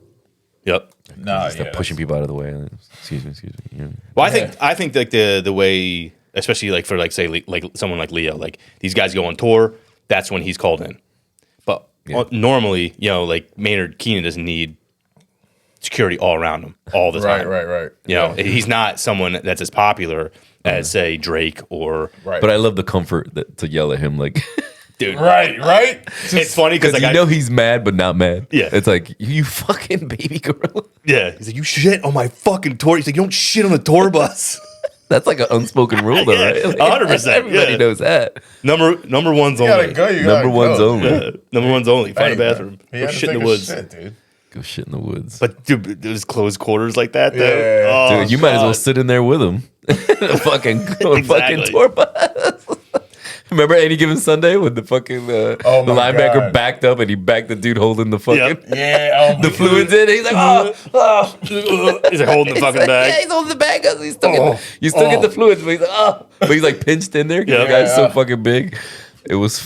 Yep. Nah, Just pushing people out of the way. Excuse me. You know? Well, I think like the way, especially like for like say like someone like Leo, like these guys go on tour. That's when he's called in. But Yeah. normally, like Maynard Keenan doesn't need security all around him all the time. Right. You know, he's not someone that's as popular as say Drake or Right. But I love the comfort to yell at him, like dude. Right. It's funny because because like you know he's mad but not mad. Yeah. it's like you fucking baby gorilla. yeah, he's like, you shit on my fucking tour. He's like, you don't shit on the tour bus. That's like an unspoken rule, though, Yeah, right? Like, 100%, Everybody yeah. knows that. number one's You gotta only. go. You Number gotta one's go. only. Yeah, number one's only. Find a Hey, bathroom. He Go had to shit in take the a woods. shit, dude. Go shit in the woods. But dude, there's closed quarters like that. Though. Yeah. Oh, Dude, you might as well God. sit in there with him. fucking Exactly. tour bus. Remember Any Given Sunday when the fucking the Oh my linebacker God. backed up and he backed the dude holding the fucking Yep. Yeah, the fluids in? He's like, oh. He's like holding the fucking Yeah, bag. he's holding the bag. He's still get you still get the fluids, but he's like, oh, but he's like pinched in there because Yeah. the guy's so Yeah. fucking big. It was.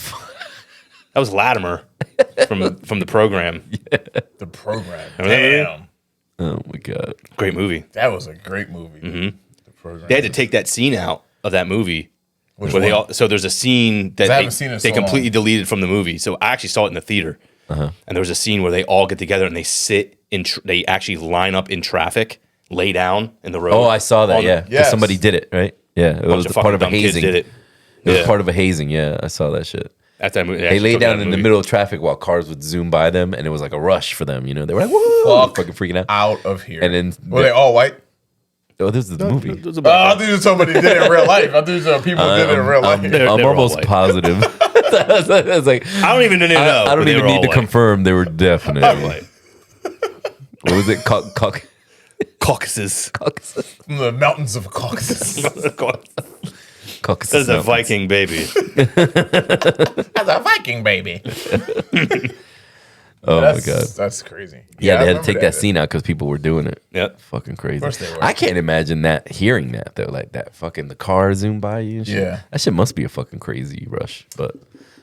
That was Latimer from the program. the program. Remember that? Damn, Oh my god. Great movie. that was a great movie. The program. They had to take that scene out of that movie. Which Where they one? all, so there's a scene that I haven't seen it they so completely long. deleted from the movie. So I actually saw it in the theater, and there was a scene where they all get together and they sit in. They actually line up in traffic, lay down in the road. Oh, I saw that. On the- Yeah, 'Cause Yes. somebody did it, right? Yeah, it was bunch of part fucking of a dumb kids hazing. did it. It was Yeah. part of a hazing. Yeah, I saw that shit. At that movie, They laid down in the middle of traffic while cars would zoom by them, and it was like a rush for them. You know, they were like, "Whoa!" Fuck fucking freaking out. out of here. And then were they all white? Oh, this is the movie. I thought you were somebody did it in real life. I thought you were people did it in real life. I'm They're all almost white. positive. I was like, I don't even know. I but don't they even were need all to white. confirm they were definitely. White. What was it? Caucasus. Caucasus. From the mountains of Caucasus. Caucasus. That's a Mountains. Viking baby. That's a Viking baby. Oh my god. That's crazy. Yeah, I they had to remember take that scene out because people were doing it. Yep. Fucking crazy. course they were. I can't imagine that hearing that though, like that fucking the car zoom by you. And shit. Yeah. that shit must be a fucking crazy rush, but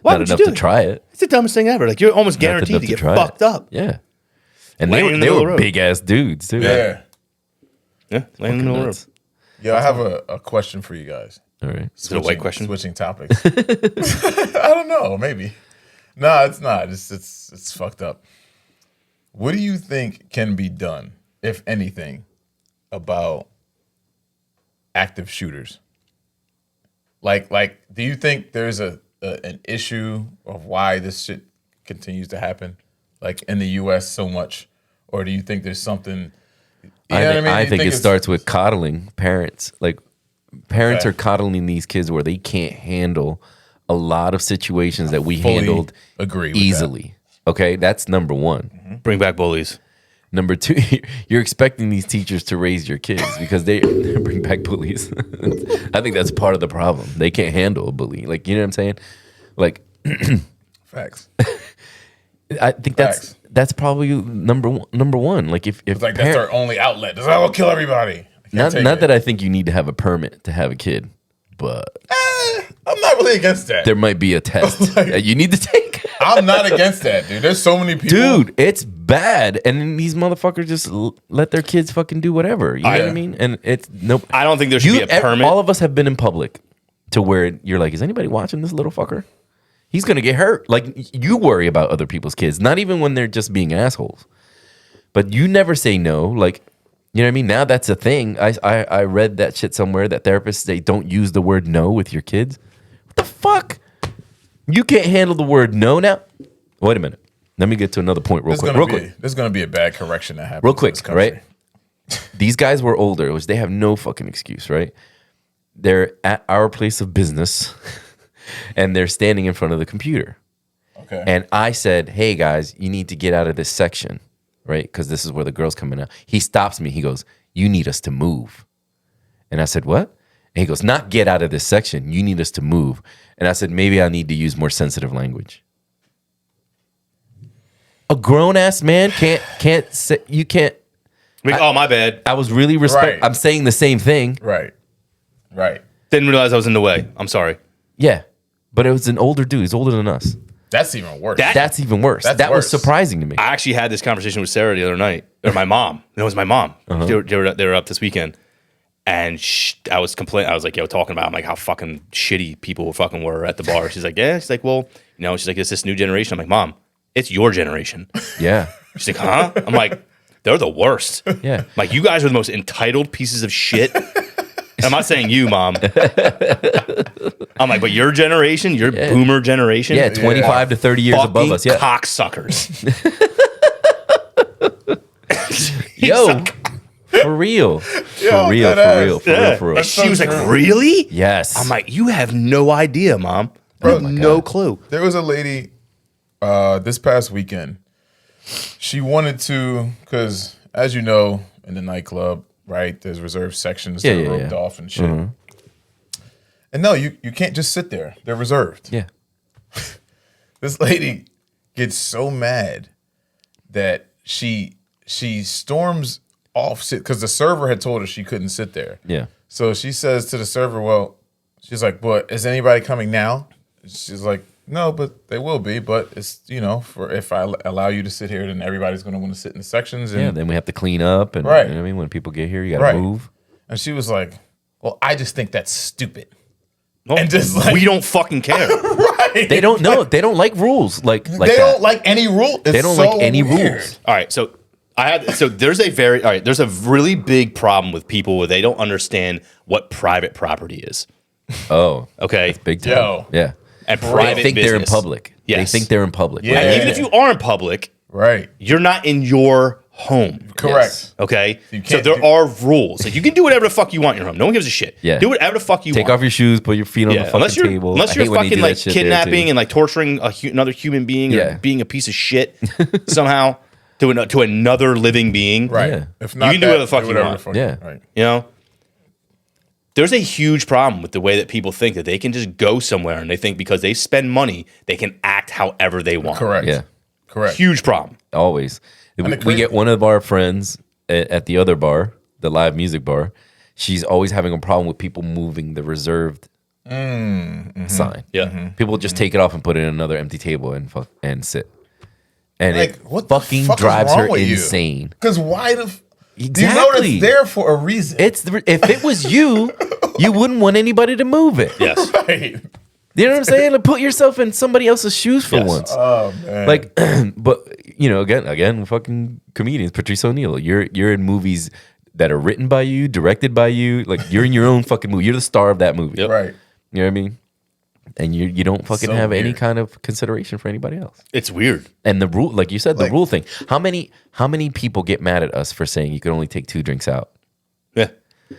Why not would you enough do to it? try it. It's the dumbest thing ever. Like you're almost Not guaranteed enough to get try fucked it. up. Yeah, and Laying in the they middle of were the road. big ass dudes too. Yeah. Yeah, laying in the middle of the Nuts. road. Yeah, I have a question for you guys. All right. Is it a white question? Switching topics. I don't know. Maybe. No, it's not. It's fucked up. What do you think can be done, if anything, about active shooters? Like, do you think there's an issue of why this shit continues to happen, like in the U.S. so much, or do you think there's something? You know what I mean? I You think it it's- starts with coddling parents. Like parents Okay. are coddling these kids where they can't handle a lot of situations that we fully handled agree with that. easily. Okay, that's number one. Bring back bullies. Number two, you're expecting these teachers to raise your kids because they bring back bullies. I think that's part of the problem. They can't handle a bully. Like, you know what I'm saying? Like, Facts. I think Facts. that's probably number one. Like, if It's like that's their only outlet. It's like, I'll kill everybody. not that I think you need to have a permit to have a kid, but I'm not really against that. there might be a test Like- that you need to take. I'm not against that, dude. There's so many people. Dude, it's bad, and then these motherfuckers just let their kids fucking do whatever. You know what I Yeah. mean? And it's nope. I don't think there should be a permit. All of us have been in public to where you're like, is anybody watching this little fucker? He's gonna get hurt. Like you worry about other people's kids, not even when they're just being assholes. But you never say no. Like, you know what I mean? Now that's a thing. I read that shit somewhere that therapists they don't use the word no with your kids. What the fuck? You can't handle the word no now? Wait a minute. Let me get to another point real quick. There's gonna be a bad correction that happens. Real in quick, this country. right? These guys were older, which they have no fucking excuse, right? They're at our place of business and they're standing in front of the computer. Okay. And I said, hey guys, you need to get out of this section, right? Because this is where the girl's coming out. He stops me. He goes, you need us to move. And I said, what? And he goes, not get out of this section. You need us to move. And I said, maybe I need to use more sensitive language. A grown ass man can't say, you can't. Like, oh, my bad. I was really respect. Right. I'm saying the same thing. right. Right. Didn't realize I was in the way. I'm sorry. Yeah, but it was an older dude. He's older than us. That's even worse. That's even worse. That's that was worse. surprising to me. I actually had this conversation with Sarah the other night, or my mom. It was my mom. Uh-huh. They were up this weekend, and I was complaining. I was like, talking about like how fucking shitty people fucking were at the bar. She's like, yeah. She's like, well, she's like, it's this new generation. I'm like, Mom, it's your generation. Yeah, She's like, huh? I'm like, they're the worst. yeah. I'm like, you guys are the most entitled pieces of shit. I'm not saying you, Mom. I'm like, but your generation, your boomer generation, Yeah, 25 to 30 years above fucking us. Yeah. cocksuckers. Yo, for real. Yo, For real, that for ass. real, for Yeah. real, for real. And she was like, true. really? Yes. I'm like, you have no idea, Mom. You have no clue. There was a lady this past weekend. She wanted to, because as you know, in the nightclub, right, there's reserved sections that Yeah, are yeah, roped yeah. off and shit. And no, you can't just sit there. They're reserved. Yeah. This lady gets so mad that she storms off because the server had told her she couldn't sit there. Yeah. So she says to the server, well, she's like, but is anybody coming now? She's like, no, but they will be. But it's, for if I allow you to sit here, then everybody's going to want to sit in the sections. And, Yeah. Then we have to clean up. And, Right. you know what I mean? When people get here, you got to move. And she was like, well, I just think that's stupid. No, And just like- we don't fucking care. Right. They don't know. They don't like rules like They that. don't like any rule. They don't like any rules. All right, so there's a really big problem with people where they don't understand what private property is. Oh. Okay, Big time. Yo. Yeah. and They private think they're in business. public. Yes. They think they're in public. Yeah. And even if you are in public, Right. you're not in your home. Correct. Okay, You so can't there do- are rules. Like you can do whatever the fuck you want in your home. No one gives a shit. Yeah. Do whatever the fuck you Take want. off your shoes, put your feet on the fucking unless you're table. unless I you're hate when they fucking do that like shit there, kidnapping too. and like torturing another human being Yeah. or being a piece of shit somehow to another living being. Right. Yeah. If not, You can do that, whatever the fuck you whatever want. fuck Yeah. Right. You know, there's a huge problem with the way that people think that they can just go somewhere and they think because they spend money they can act however they want. Correct. Yeah. Correct. Huge problem. Always. the We crazy- get one of our friends at the other bar, the live music bar. She's always having a problem with people moving the reserved sign. Yeah. People just take it off and put it in another empty table and sit. And Like, it what the fucking fuck is drives wrong her with you? insane. Because why the? You know Exactly. it's there for a reason. If it was you, you wouldn't want anybody to move it. Yes. Right. You know what I'm saying? Like, put yourself in somebody else's shoes for Yes. once. Oh man. Like, but again, fucking comedians, Patrice O'Neill. You're in movies that are written by you, directed by you. Like, you're in your own fucking movie. You're the star of that movie. Yep. right. You know what I mean? And you don't fucking So have any weird. kind of consideration for anybody else. It's weird. And the rule, like you said, the Like- rule thing. How many people get mad at us for saying you can only take 2 drinks out? Yeah.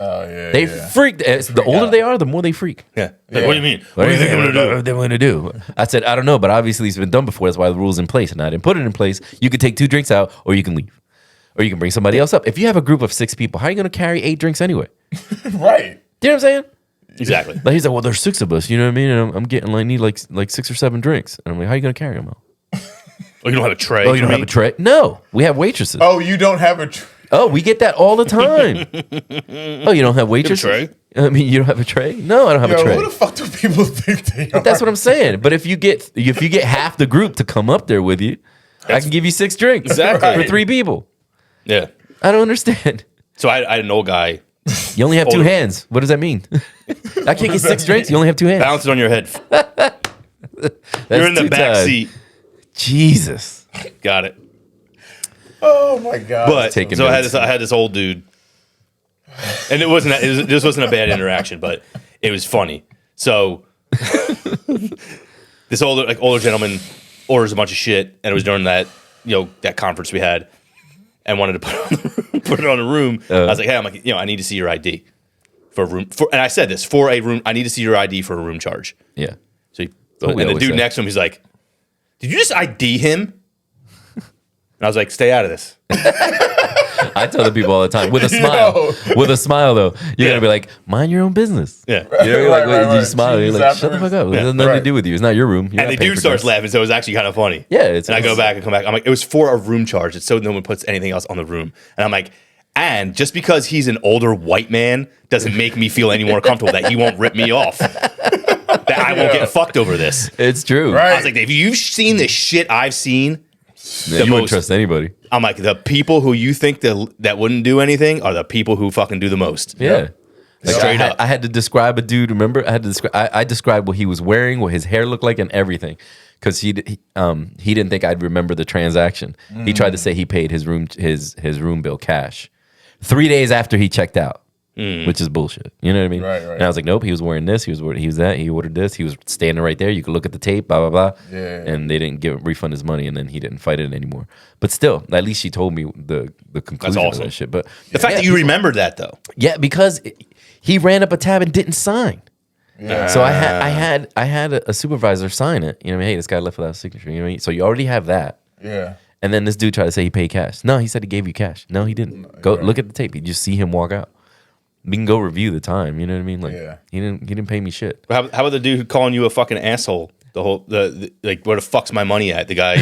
Oh yeah. They yeah. freak. The older out. they are, the more they freak. Yeah. Like, Yeah. what do you mean? What do you think I'm gonna do? they're going to do? I said, I don't know, but obviously it's been done before. That's why the rule's in place, and I didn't put it in place. You could take 2 drinks out, or you can leave, or you can bring somebody else up. If you have a group of 6 people, how are you going to carry 8 drinks anyway? Right. Do you know what I'm saying? Exactly. Like he's like, well, there's 6 of us. You know what I mean? And I'm getting like need like 6 or 7 drinks, and I'm like, how are you going to carry them out? Oh, you don't have a tray. Oh, you don't have a tray? No, we have waitresses. Oh, you don't have a. Oh, we get that all the time. Oh, you don't have waitresses? tray? I mean, you don't have a tray? No, I don't have Yo, a tray. who the fuck do people think they are? That's what I'm saying. But if you get half the group to come up there with you, I can give you 6 drinks Exactly. for 3 people. Yeah. I don't understand. So I had an old guy You only have 2 Older. hands. What does that mean? I can't get 6 drinks. You only have 2 hands. bouncing on your head. That's You're in the 2 back times. seat. Jesus. Got it. Oh my god. But taking so notes. I had this old dude, and this wasn't a bad interaction, but it was funny. So this older gentleman orders a bunch of shit, and it was during that that conference we had, and wanted to put it on the room. I was like, hey, I need to see your ID for a room. And I said this for a room. I need to see your ID for a room charge. Yeah. So he, what we and the always dude say. next to him, he's like, did you just ID him? And I was like, stay out of this. I tell the people all the time with a smile. With a smile, though. You're going to be like, mind your own business. Yeah. You know, Right, like, right, you right. smile. You're Jeez, like, shut the fuck afterwards. up. It has nothing to Right. do with you. It's not your room. You're And not the paying dude for starts drinks. laughing, so it was actually kind of funny. Yeah, it's- and I go back and come back. I'm like, it was for a room charge. It's so no one puts anything else on the room. And I'm like, and just because he's an older white man doesn't make me feel any more comfortable that he won't rip me off. That I won't get fucked over this. It's true. Right. I was like, if you've seen the shit I've seen, Yeah, you wouldn't most- trust anybody. I'm like, the people who you think that wouldn't do anything are the people who fucking do the most. Yeah. Like, Straight up. I had to describe a dude. Remember, I described what he was wearing, what his hair looked like, and everything, because he didn't think I'd remember the transaction. He tried to say he paid his room bill cash 3 days after he checked out, which is bullshit. You know what I mean? Right, right. And I was like, nope. He was wearing this. He was that. He ordered this. He was standing right there. You could look at the tape. Blah blah blah. Yeah. And they didn't refund his money, and then he didn't fight it anymore. But still, at least she told me the conclusion awesome. of that shit. But The fact that you remembered that though. yeah, because he ran up a tab and didn't sign. Yeah. So I had a supervisor sign it. You know, what I mean, hey, this guy left without a signature. You know what I mean? So you already have that. Yeah. And then this dude tried to say he paid cash. No, he said he gave you cash. No, he didn't. Go look at the tape. You just see him walk out. We can go review the time. You know what I mean? Like, Yeah. he didn't pay me shit. How about the dude who calling you a fucking asshole? The like, where the fuck's my money at? The guy,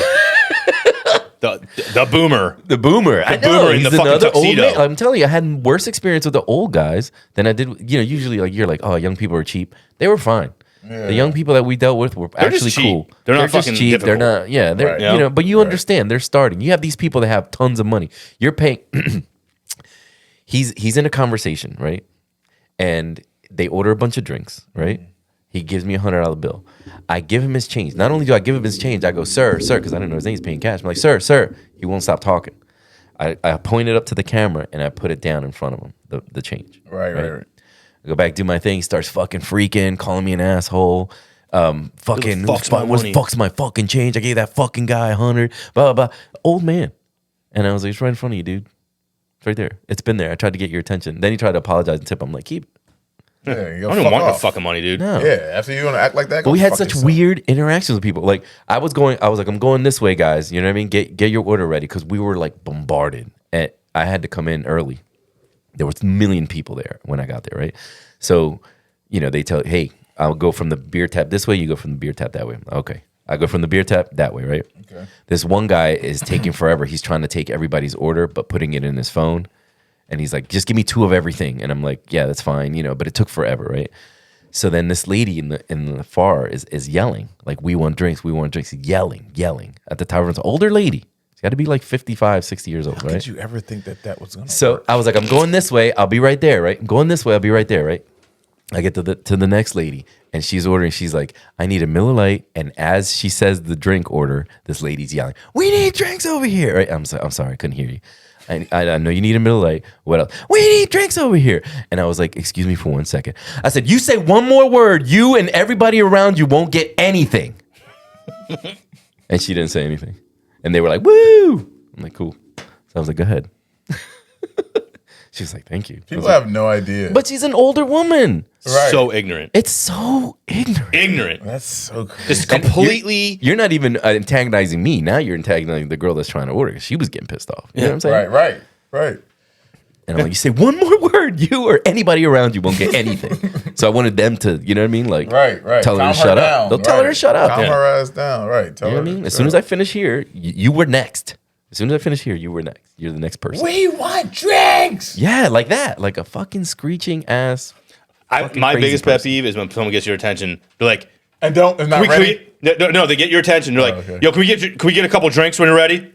the boomer. The boomer. I know. boomer in He's the fucking another old tuxedo. man. I'm telling you, I had worse experience with the old guys than I did. You know, usually like you're like, oh, young people are cheap. They were fine. Yeah. The young people that we dealt with were They're just actually cheap. cool. They're not just fucking cheap. They're difficult. not. Yeah. They're Right. you know. But you Right. understand. They're starting. You have these people that have tons of money. You're paying. He's in a conversation, right? And they order a bunch of drinks, right? He gives me $100 bill. I give him his change. Not only do I give him his change, I go, sir, because I didn't know his name. He's paying cash. I'm like, sir. He won't stop talking. I point it up to the camera and I put it down in front of him, the change. Right. I go back, do my thing. He starts fucking freaking, calling me an asshole. Fucking fuck's my money? fucks my fucking change. I gave that fucking guy 100. Blah blah blah. Old man. And I was like, it's right in front of you, dude. It's right there. It's been there. I tried to get your attention. Then he tried to apologize and tip. I'm like, keep it. Yeah, you I don't want your fucking money, dude. No. Yeah, after you want to act like that, But go we had fuck such yourself. weird interactions with people. Like I was like, I'm going this way, guys. You know what I mean? Get your order ready because we were like bombarded, and I had to come in early. There was a million people there when I got there, right? So, you know, they tell, hey, I'll go from the beer tap this way. You go from the beer tap that way. Okay, I go from the beer tap that way, right? Okay. This one guy is taking forever. He's trying to take everybody's order, but putting it in his phone. And he's like, just give me 2 of everything. And I'm like, yeah, that's fine, you know, but it took forever, right? So then this lady in the far is yelling, like, we want drinks, yelling at the tavern. It's an older lady. She's got to be like 55, 60 years old, How right? could you ever think that was gonna So work? I was like, I'm going this way. I'll be right there, right? I'm going this way. I'll be right there, right? I get to the next lady, and she's ordering. She's like, I need a Miller Lite. And as she says the drink order, this lady's yelling, we need drinks over here, right? I'm sorry, I couldn't hear you. I know you need a Miller Lite. What else? We need drinks over here. And I was like, excuse me for 1 second. I said, you say one more word, you and everybody around you won't get anything. And she didn't say anything. And they were like, woo. I'm like, cool. So I was like, go ahead. She was like, thank you. I People was like, have no idea. but she's an older woman. Right. So ignorant. It's so ignorant. Ignorant. That's so crazy. Just completely. You're not even antagonizing me. Now you're antagonizing the girl that's trying to order. She was getting pissed off. You know what I'm saying? Right. And I'm like, you say one more word, you or anybody around you won't get anything. So I wanted them to, you know what I mean? Like, Right. tell her Calm to shut down. up. They'll tell her to shut up. Calm You her ass down. Right. Tell know her. what I mean? As soon as I finish here, you were next. As soon as I finish here, you were next. You're the next person. We want drinks. Yeah, like that. Like a fucking screeching ass. My crazy biggest pet person. peeve is when someone gets your attention. They're like, And don't. It's not ready. no, they get your attention. They're like, okay. yo, can we get a couple drinks when you're ready?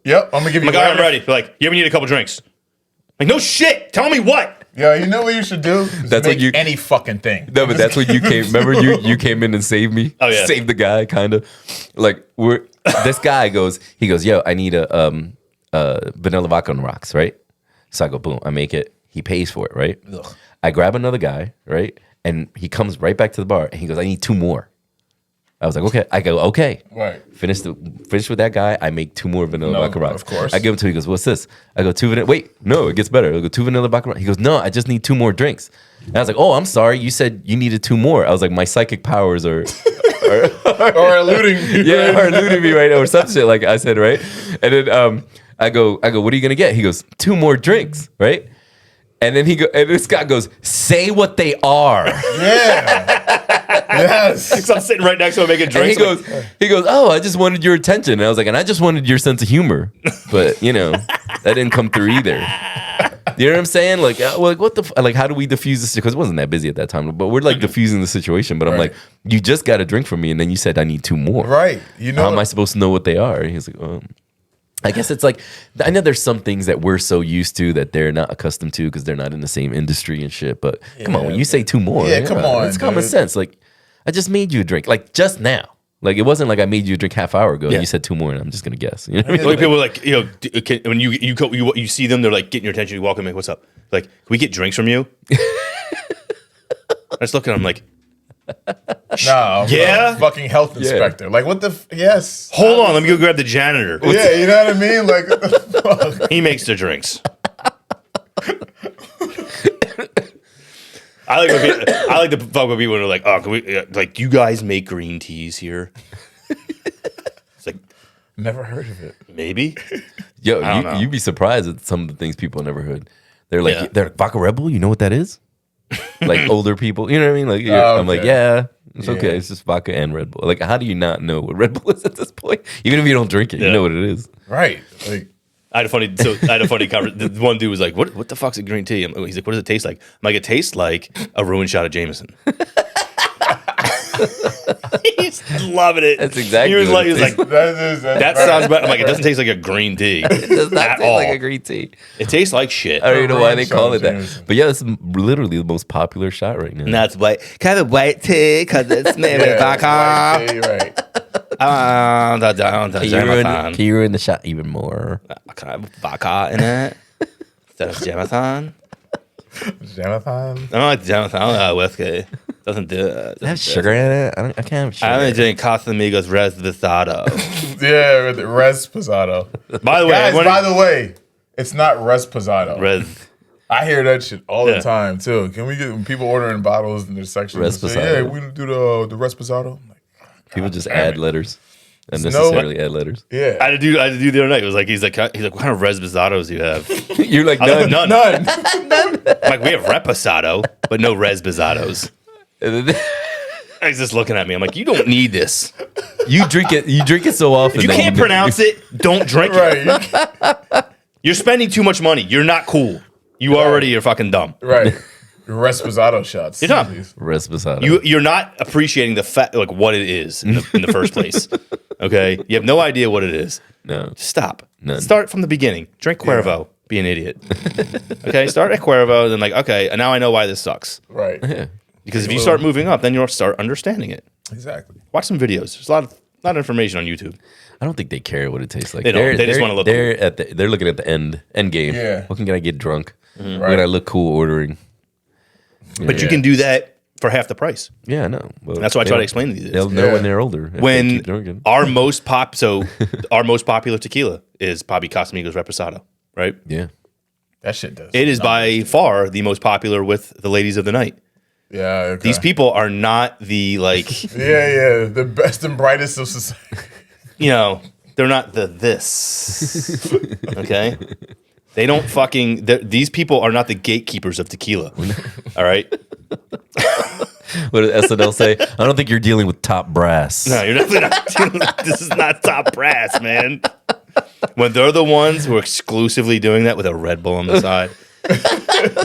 Yep. I'm gonna give you. I'm like, all right, I'm whatever. ready. They're like, yeah, we need a couple drinks. Like, no shit. Tell me what. Yeah. You know what you should do? Is That's what make you- any fucking thing. No, but that's when you came. Remember, you came in and saved me. Oh, yeah. Saved the guy, kind of. Like this guy goes. He goes, yo, I need a vanilla vodka on the rocks, right? So I go, boom, I make it. He pays for it, right? Ugh. I grab another guy, right? And he comes right back to the bar and he goes, I need 2 more. I was like, okay. I go, okay. Right. Finish with that guy. I make 2 more vanilla No, vodka rocks. of course. I give him to him. He goes, what's this? I go, 2 vanilla. Wait, no, it gets better. I go, 2 vanilla vodka rocks. He goes, no, I just need 2 more drinks. And I was like, oh, I'm sorry. You said you needed 2 more. I was like, my psychic powers are Or eluding. yeah, or eluding me right now, or some shit like I said, right? And then I go, what are you gonna get? He goes, 2 more drinks, right? And then and this guy goes, say what they are. Yeah. Yes. So I'm sitting right next to him making And drinks. he goes, oh, I just wanted your attention. And I was like, and I just wanted your sense of humor. But, you know, that didn't come through either. You know what I'm saying? Like, what the, like, how do we diffuse this? Because it wasn't that busy at that time, but we're like diffusing the situation. But I'm Right. like, you just got a drink from me, and then you said I need 2 more. Right. You know. How am I supposed to know what they are? And he's like, I guess it's like, I know there's some things that we're so used to that they're not accustomed to because they're not in the same industry and shit. But come on, when you say 2 more, Yeah, come on, it's common dude. sense. Like, I just made you a drink, like just now. Like, it wasn't like I made you a drink half hour ago. Yeah. And you said 2 more, and I'm just gonna guess. You know what I mean? Like people are like, you know, when you see them, they're like getting your attention. You walk in, like, what's up? Like, can we get drinks from you? I just look at them like, No. Yeah? Fucking health inspector. Like what the? Yes. hold on, let me go grab the janitor. Yeah. You know what I mean? Like what the fuck? He makes the drinks. I like to fuck with people who are like, oh, can we, like, you guys make green teas here? It's like, Never heard of it. maybe. Yo, I don't know. you'd be surprised at some of the things people never heard. They're like, Yeah. they're like, vodka Red Bull. You know what that is? Like older people, you know what I mean? Like I'm like, okay. yeah, it's Yeah. okay. It's just vodka and Red Bull. Like, how do you not know what Red Bull is at this point? Even if you don't drink it, you Yeah. know what it is. Right. Like, I had a funny conversation. The one dude was like, "What the fuck's a green tea?" He's like, "What does it taste like?" I'm like, "It tastes like a ruined shot of Jameson." He's loving it. That's exactly He was what like, it tastes that's that sounds bad. I'm like, it doesn't taste like a green tea It does not at taste all. like a green tea. It tastes like shit. I don't even know why they Ruined call shot it that. Jameson. But yeah, it's literally the most popular shot right now. And that's white, kind of white tea because it's made with vodka. Right. Can you ruin the shot even more? Can I have vodka in it instead of Jameson? Jamathon. I don't like Jameson. I don't like whiskey. Doesn't do it. Does it have sugar in it? I can't have sugar. I only drink Casamigos Res Visado. Yeah, with the Res Posado. By the way, Guys, everyone- by the way, it's not Res Posado. Res. I hear that shit all Yeah. the time too. Can we get when people ordering bottles in their section? Res say, Posado. yeah, we do the Res Posado. I'm like, People just damn add it. letters. There's Unnecessarily add letters. yeah. I had to do the other night. It was like he's like, what kind of Res Visados do you have? You're like, I was like, none. none. Like we have Reposado, but no Res Visados. He's just looking at me. I'm like, you don't need this. You drink it so often. If you that can't know- pronounce it, don't drink it. Right. You're spending too much money. You're not cool. You already are fucking dumb. Right. Res Posado shots. You're dumb. Reposado. You're not appreciating the fact, like what it is in the first place. Okay, you have no idea what it is. No. Stop. None. Start from the beginning. Drink Cuervo. Be an idiot. Okay, start at Cuervo. Then like, okay, and now I know why this sucks. Right. Yeah. Because if you start moving up, then you'll start understanding it. Exactly. Watch some videos. There's a lot of information on YouTube. I don't think they care what it tastes like. They don't. They just wanna look They're looking at the end game. Yeah. What can I get drunk? Mm-hmm. When I look cool ordering. But you Yeah. can do that for half the price. Yeah, I know. But That's why I try to they'll- explain these. They'll know Yeah. when they're older. if they When keep drinking. our most popular tequila is probably Casamigos Reposado, right? Yeah. That shit does. It is by far the most popular with the ladies of the night. Yeah. Okay. These people are not the like, Yeah. The best and brightest of society. they're not the this. Okay? They don't fucking, these people are not the gatekeepers of tequila. All right? What did SNL say? I don't think you're dealing with top brass. No, you're definitely not. This is not top brass, man. When they're the ones who are exclusively doing that with a Red Bull on the side,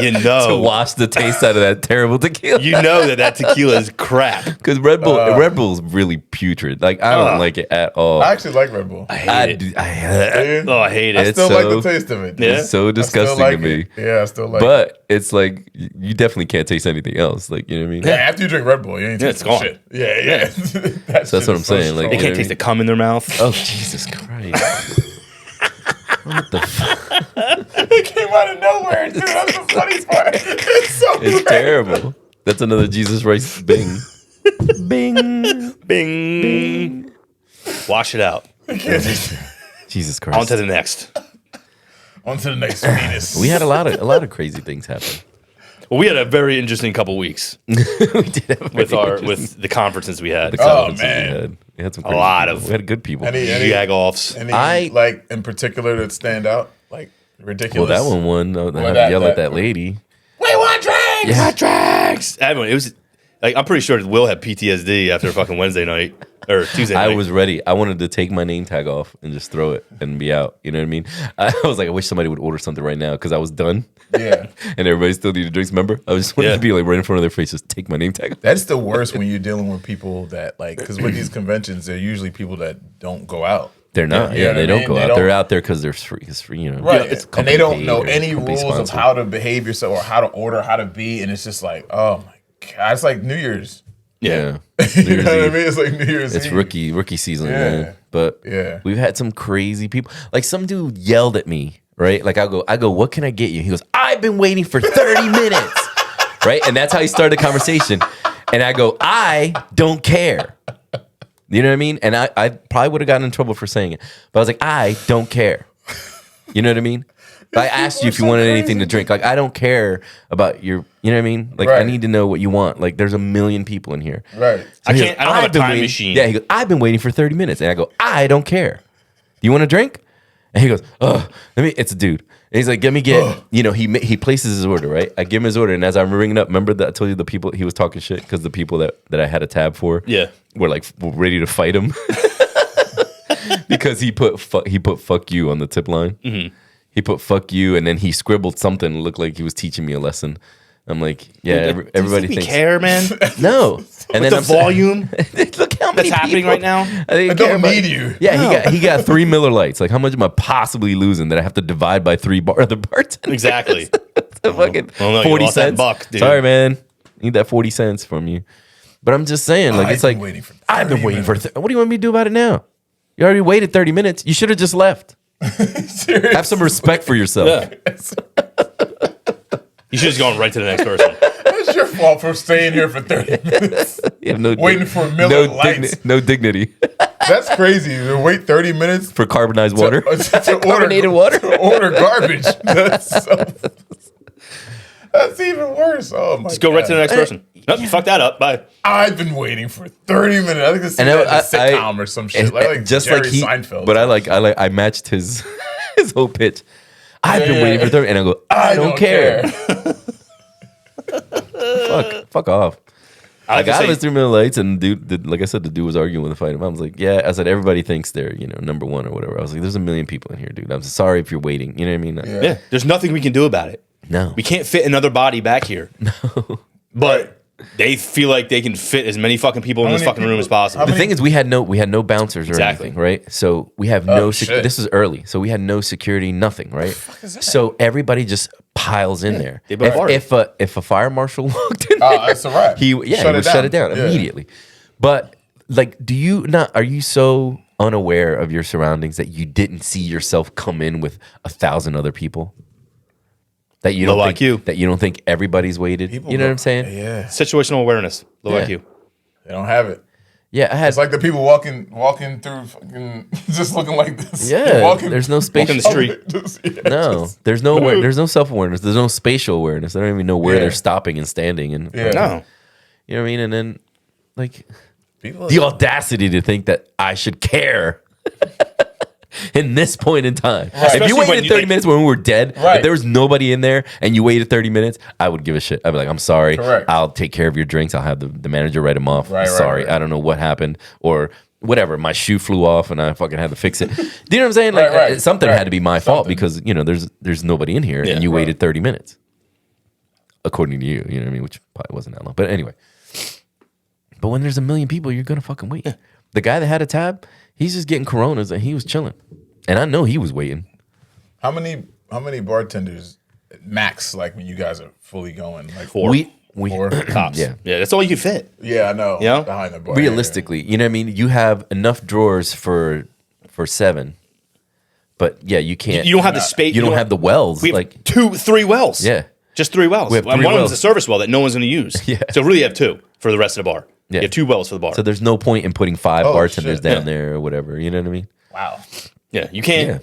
you To know, wash the taste out of that terrible tequila. you know that tequila is crap. Because Red Bull's really putrid. Like, I don't like it at all. I actually like Red Bull. I I hate it. Yeah. Oh, I hate I it. still so- like the taste of it. Yeah. It's so I still disgusting like to me. it. Yeah, I still like it. But it's like, you definitely can't taste anything else. Like, you know what I mean? Yeah, after you drink Red Bull, you ain't Yeah, tasting it's gone. shit. Yeah. That So that's shit what I'm is so saying, like, strong. They you can't know taste the cum in their mouth. Oh, Jesus Christ. What the fuck? It came out of nowhere, dude. That's the funny part. It's so It's great. terrible. That's another Jesus Rice Bing. Bing. Bing. Wash it out. Jesus Christ. On to the next. On to the next penis. We had a lot of crazy things happen. Well, we had a very interesting couple weeks We did have with very with the conferences we had. the Oh, conferences man. we had. We had some A crazy lot people. of- We had good people. Any Jag-offs. like in particular that stand out? Like Well, ridiculous. that one won. I had to that- yell at that- that lady. We want drinks. Yeah. Drags. Everyone, it was like I'm pretty sure Will had PTSD after fucking Wednesday night or Tuesday night. I was ready. I wanted to take my name tag off and just throw it and be out. You know what I mean? I was like, I wish somebody would order something right now because I was done. Yeah. And everybody still needed drinks. Remember? I just wanted Yeah. to be like right in front of their face, just take my name tag off. That's the worst when you're dealing with people that like, because with these conventions, they're usually people that don't go out. They're not. You Yeah, know what they I don't mean? go They out. don't- They're out there because they're free. It's free, you know. Right. It's And they don't company know paid or any company rules of sponsored. how to behave yourself or how to order, how to be. And it's just like, oh my God. It's like New Year's. Yeah. You know what I mean? It's like New Year's It's Eve. rookie season, Yeah. man. But Yeah. we've had some crazy people. Like some dude yelled at me, right? Like I go, what can I get you? He goes, I've been waiting for 30 minutes. Right? And that's how he started the conversation. And I go, I don't care. You know what I mean? And I probably would have gotten in trouble for saying it. But I was like, I don't care. You know what I mean? I asked you if you wanted anything to drink. Like, I don't care about your, you know what I mean? Like, I Right. need to know what you want. Like, there's a million people in here. Right. I He can't. goes, I don't have "I've a been time waiting-" machine. Yeah, he goes, I've been waiting for 30 minutes. And I go, I don't care. Do you want a drink? And he goes, "Oh, it's a dude." And he's like, "Let me get," he places his order, right? I give him his order, and as I'm ringing up, remember that I told you the people he was talking shit because the people that I had a tab for, Yeah. were like ready to fight him because he put fuck you on the tip line. Mm-hmm. He put fuck you, and then he scribbled something that looked like he was teaching me a lesson. I'm like, yeah, everybody we thinks care, man. no. And then The volume look how many that's happening people- right now. I don't need you. Yeah, he got 3 Miller Lights. Like, how much am I possibly losing that I have to divide by 3 other bartenders? Exactly. Fucking Well, no, you 40 lost that cents. buck, dude. Sorry, man. Need that 40 cents from you. But I'm just saying, like, I've it's been like waiting for I've been 30 waiting for. minutes. What do you want me to do about it now? You already waited 30 minutes. You should have just left. Seriously. Have some respect for yourself. Yeah. You should have gone right to the next person. It's your fault for staying here for 30 minutes. You have no Waiting for Miller Lights. no dignity That's crazy. To wait 30 minutes for carbonized water. to Carbonated water. To order garbage. That's even worse. Oh my Just go right to the next person. Nope, fuck that up. Bye. I've been waiting for 30 minutes. I think this is And like a sitcom or some shit. Like just Jerry like he, Seinfeld. but I matched his his whole pitch. I've been Yeah, waiting yeah. for 30, and I go, I don't care. Fuck off. I like to got say- his 3 Miller Lights, and dude, like I said, the dude was arguing with the fight. I was like, yeah. I said, everybody thinks they're number one or whatever. I was like, there's a million people in here, dude. I'm sorry if you're waiting. You know what I mean? Yeah. There's nothing we can do about it. No. We can't fit another body back here. No. But they feel like they can fit as many fucking people in How this many fucking room people- as possible. how The many- thing is, we had no bouncers or Exactly. anything, right? So we have no. shit. This is early, so we had no security, nothing, right? So everybody just piles in there. they bombard. If a fire marshal walked in, Oh, that's a wrap. he would shut it down Yeah. immediately. But like, are you so unaware of your surroundings that you didn't see yourself come in with 1,000 other people? That you don't Low think, IQ. that you don't think everybody's waited. People You know go- what I'm saying? Yeah. Situational awareness. Low Yeah. IQ. They don't have it. Yeah, I had. It's like the people walking through fucking just looking like this. Yeah, walking, there's no space. Walking the street. No, there's no there's no self awareness. There's no spatial awareness. They don't even know where Yeah. they're stopping and standing, and Yeah. No. you know what I mean. And then, like, People, the audacity to think that I should care in this point in time. If Especially you when waited you, 30 like- minutes when we were dead, Right. if there was nobody in there, and you waited 30 minutes, I would give a shit. I'd be like, I'm sorry. Correct. I'll take care of your drinks. I'll have the manager write them off. Right, right, sorry, right. I don't know what happened or. Whatever, my shoe flew off and I fucking had to fix it. Do you know what I'm saying? Like Right, right, something right. had to be my fault Something. because there's nobody in here Yeah, and you right. waited 30 minutes, according to you. You know what I mean? Which probably wasn't that long, but anyway. But when there's a million people, you're gonna fucking wait. The guy that had a tab, he's just getting Coronas and he was chilling, and I know he was waiting. how many bartenders max like when you guys are fully going? Like Four. We Four? Tops. Yeah. Yeah, that's all you can fit. Yeah, I know. Yeah? Behind the bar. Realistically, you know what I mean? You have enough drawers for 7, but yeah, you can't. You don't have the space. You don't have the wells. We have like 3 wells. Yeah. Just 3 wells. We have And 3 one of them's wells. a service well that no one's going to use. Yeah. So really you have 2 for the rest of the bar. Yeah. You have 2 wells for the bar. so there's no point in putting 5 Oh, bartenders shit. down Yeah. there or whatever. You know what I mean? Wow. yeah, you can't. Yeah.